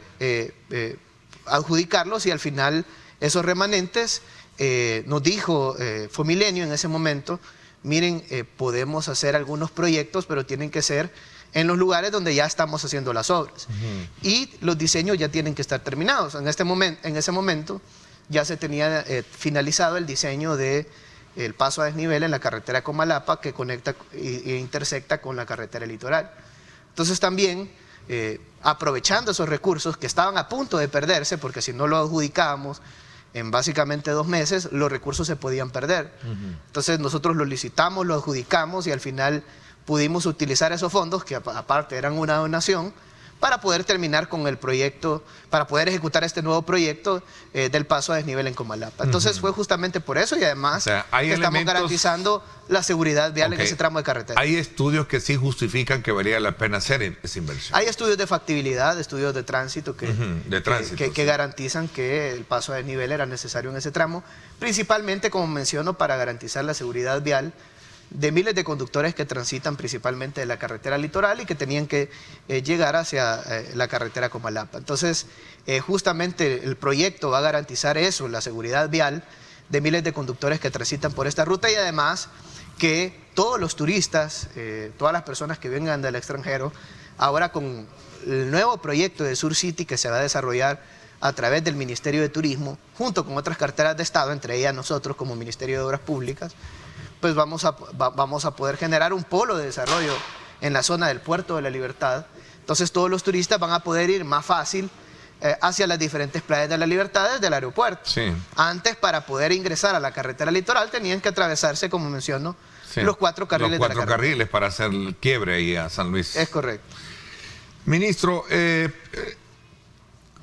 adjudicarlos y al final esos remanentes nos dijo Fomilenio en ese momento, miren, podemos hacer algunos proyectos, pero tienen que ser en los lugares donde ya estamos haciendo las obras. Y los diseños ya tienen que estar terminados. En ese momento ya se tenía finalizado el diseño del paso a desnivel en la carretera Comalapa que conecta e intersecta con la carretera litoral. Entonces también, aprovechando esos recursos que estaban a punto de perderse, porque si no lo adjudicábamos en básicamente 2 meses, los recursos se podían perder. Entonces nosotros lo licitamos, lo adjudicamos y al final pudimos utilizar esos fondos, que aparte eran una donación, para poder terminar con el proyecto, para poder ejecutar este nuevo proyecto del paso a desnivel en Comalapa. Entonces fue justamente por eso, y además que estamos garantizando la seguridad vial en ese tramo de carretera. Hay estudios que sí justifican que valía la pena hacer esa inversión. Hay estudios de factibilidad, estudios de tránsito que garantizan que el paso a desnivel era necesario en ese tramo, principalmente, como menciono, para garantizar la seguridad vial de miles de conductores que transitan principalmente de la carretera litoral y que tenían que llegar hacia la carretera Comalapa. Entonces, justamente el proyecto va a garantizar eso, la seguridad vial de miles de conductores que transitan por esta ruta, y además que todos los turistas, todas las personas que vengan del extranjero, ahora con el nuevo proyecto de Sur City que se va a desarrollar a través del Ministerio de Turismo, junto con otras carteras de Estado, entre ellas nosotros como Ministerio de Obras Públicas, pues vamos a poder generar un polo de desarrollo en la zona del Puerto de la Libertad. Entonces todos los turistas van a poder ir más fácil hacia las diferentes playas de la Libertad desde el aeropuerto. Sí. Antes, para poder ingresar a la carretera litoral, tenían que atravesarse, como menciono, los 4 carriles de la carretera. Los 4 carriles para hacer el quiebre ahí a San Luis. Es correcto. Ministro,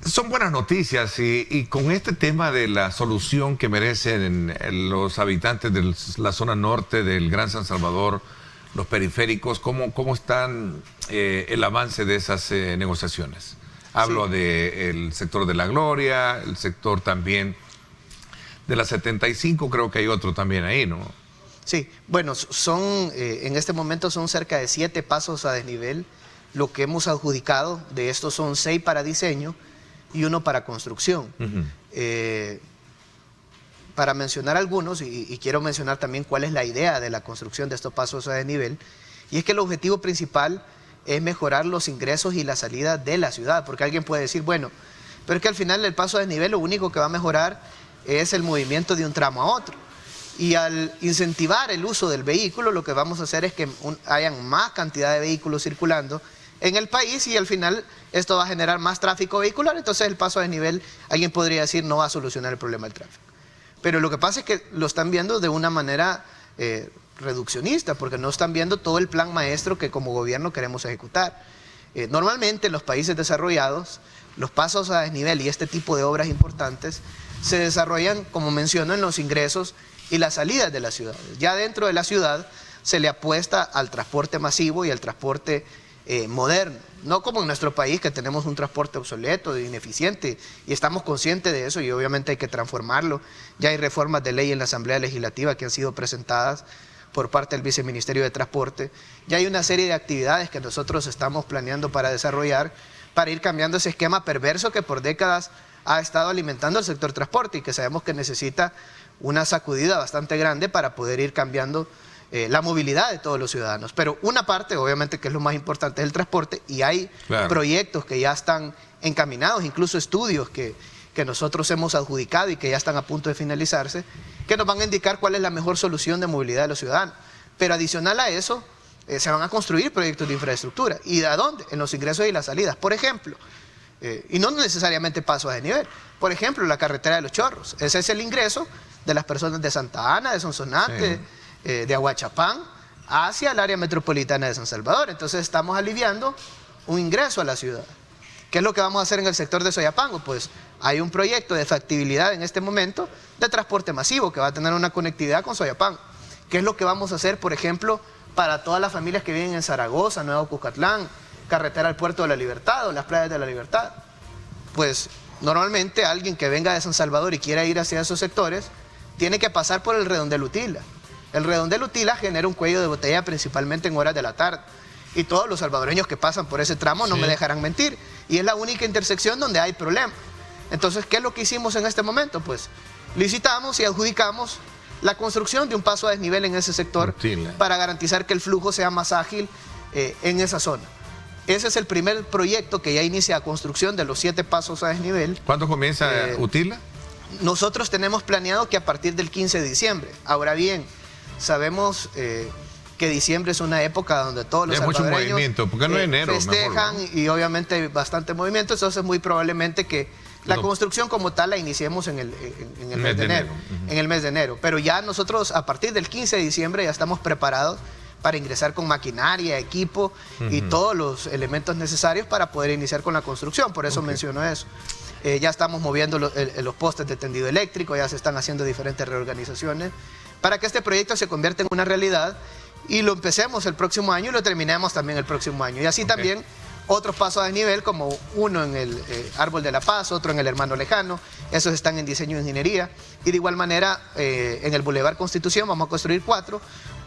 son buenas noticias y con este tema de la solución que merecen los habitantes de la zona norte del Gran San Salvador, los periféricos, ¿cómo están el avance de esas negociaciones? Hablo del sector de La Gloria, el sector también de la 75, creo que hay otro también ahí, ¿no? Sí, bueno, en este momento son cerca de 7 pasos a desnivel. Lo que hemos adjudicado de estos son 6 para diseño y 1 para construcción. Para mencionar algunos, y quiero mencionar también cuál es la idea de la construcción de estos pasos a desnivel, y es que el objetivo principal es mejorar los ingresos y la salida de la ciudad, porque alguien puede decir, bueno, pero es que al final el paso a desnivel lo único que va a mejorar es el movimiento de un tramo a otro. Y al incentivar el uso del vehículo, lo que vamos a hacer es que hayan más cantidad de vehículos circulando en el país, y al final esto va a generar más tráfico vehicular. Entonces el paso a desnivel, alguien podría decir, no va a solucionar el problema del tráfico. Pero lo que pasa es que lo están viendo de una manera reduccionista, porque no están viendo todo el plan maestro que como gobierno queremos ejecutar. Normalmente en los países desarrollados, los pasos a desnivel y este tipo de obras importantes se desarrollan, como menciono, en los ingresos y las salidas de las ciudades. Ya dentro de la ciudad se le apuesta al transporte masivo y al transporte moderno, no como en nuestro país, que tenemos un transporte obsoleto, ineficiente, y estamos conscientes de eso, y obviamente hay que transformarlo. Ya hay reformas de ley en la Asamblea Legislativa que han sido presentadas por parte del Viceministerio de Transporte. Ya hay una serie de actividades que nosotros estamos planeando para desarrollar, para ir cambiando ese esquema perverso que por décadas ha estado alimentando el sector transporte, y que sabemos que necesita una sacudida bastante grande para poder ir cambiando la movilidad de todos los ciudadanos. Pero una parte, obviamente, que es lo más importante, es el transporte, y hay proyectos que ya están encaminados, incluso estudios que nosotros hemos adjudicado y que ya están a punto de finalizarse, que nos van a indicar cuál es la mejor solución de movilidad de los ciudadanos. Pero adicional a eso, se van a construir proyectos de infraestructura. ¿Y a dónde? En los ingresos y las salidas. Por ejemplo, y no necesariamente paso a desnivel, por ejemplo, la carretera de Los Chorros. Ese es el ingreso de las personas de Santa Ana, de Sonsonate, de Aguachapán, hacia el área metropolitana de San Salvador. Entonces estamos aliviando un ingreso a la ciudad. ¿Qué es lo que vamos a hacer en el sector de Soyapango? Pues hay un proyecto de factibilidad en este momento de transporte masivo que va a tener una conectividad con Soyapango. ¿Qué es lo que vamos a hacer, por ejemplo, para todas las familias que viven en Zaragoza, Nuevo Cucatlán, carretera al Puerto de la Libertad o las playas de la Libertad? Pues normalmente alguien que venga de San Salvador y quiera ir hacia esos sectores tiene que pasar por el redondel Utila. El redondel Utila genera un cuello de botella principalmente en horas de la tarde. Y todos los salvadoreños que pasan por ese tramo no me dejarán mentir. Y es la única intersección donde hay problema. Entonces, ¿qué es lo que hicimos en este momento? Pues licitamos y adjudicamos la construcción de un paso a desnivel en ese sector para garantizar que el flujo sea más ágil en esa zona. Ese es el primer proyecto que ya inicia la construcción de los 7 pasos a desnivel. ¿Cuándo comienza Utila? Nosotros tenemos planeado que a partir del 15 de diciembre. Ahora bien, sabemos que diciembre es una época donde todos los salvadoreños mucho movimiento, porque no es enero, festejan, mejor, ¿no? Y obviamente hay bastante movimiento, entonces muy probablemente que la construcción como tal la iniciemos en el mes de enero. En el mes de enero. Pero ya nosotros a partir del 15 de diciembre ya estamos preparados para ingresar con maquinaria, equipo y todos los elementos necesarios para poder iniciar con la construcción. Por eso menciono eso. Ya estamos moviendo los postes de tendido eléctrico, ya se están haciendo diferentes reorganizaciones para que este proyecto se convierta en una realidad y lo empecemos el próximo año y lo terminemos también el próximo año. Y así también otros pasos a desnivel, como uno en el Árbol de la Paz, otro en el Hermano Lejano, esos están en diseño e ingeniería. Y de igual manera, en el Boulevard Constitución vamos a construir 4,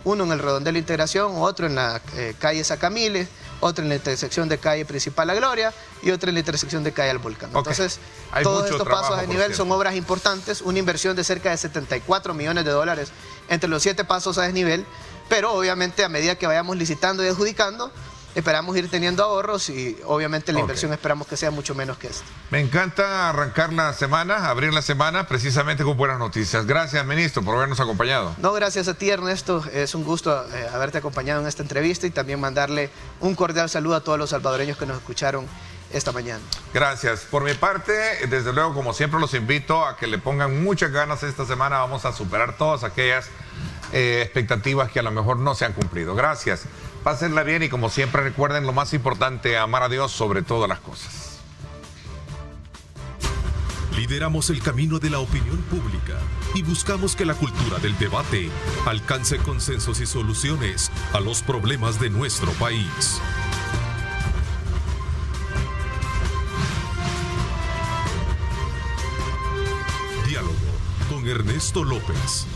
uno en el Redondel Integración, otro en la calle Sacamiles, otro en la intersección de calle Principal La Gloria y otro en la intersección de calle Al Volcán. Entonces, todos estos pasos a desnivel son obras importantes, una inversión de cerca de 74 millones de dólares entre los 7 pasos a desnivel, pero obviamente a medida que vayamos licitando y adjudicando, esperamos ir teniendo ahorros y obviamente la inversión esperamos que sea mucho menos que esto. Me encanta arrancar la semana, abrir la semana precisamente con buenas noticias. Gracias, ministro, por habernos acompañado. No, gracias a ti, Ernesto. Es un gusto haberte acompañado en esta entrevista y también mandarle un cordial saludo a todos los salvadoreños que nos escucharon esta mañana. Gracias. Por mi parte, desde luego, como siempre, los invito a que le pongan muchas ganas esta semana. Vamos a superar todas aquellas expectativas que a lo mejor no se han cumplido. Gracias. Pásenla bien y como siempre recuerden lo más importante, amar a Dios sobre todas las cosas. Lideramos el camino de la opinión pública y buscamos que la cultura del debate alcance consensos y soluciones a los problemas de nuestro país. Diálogo con Ernesto López.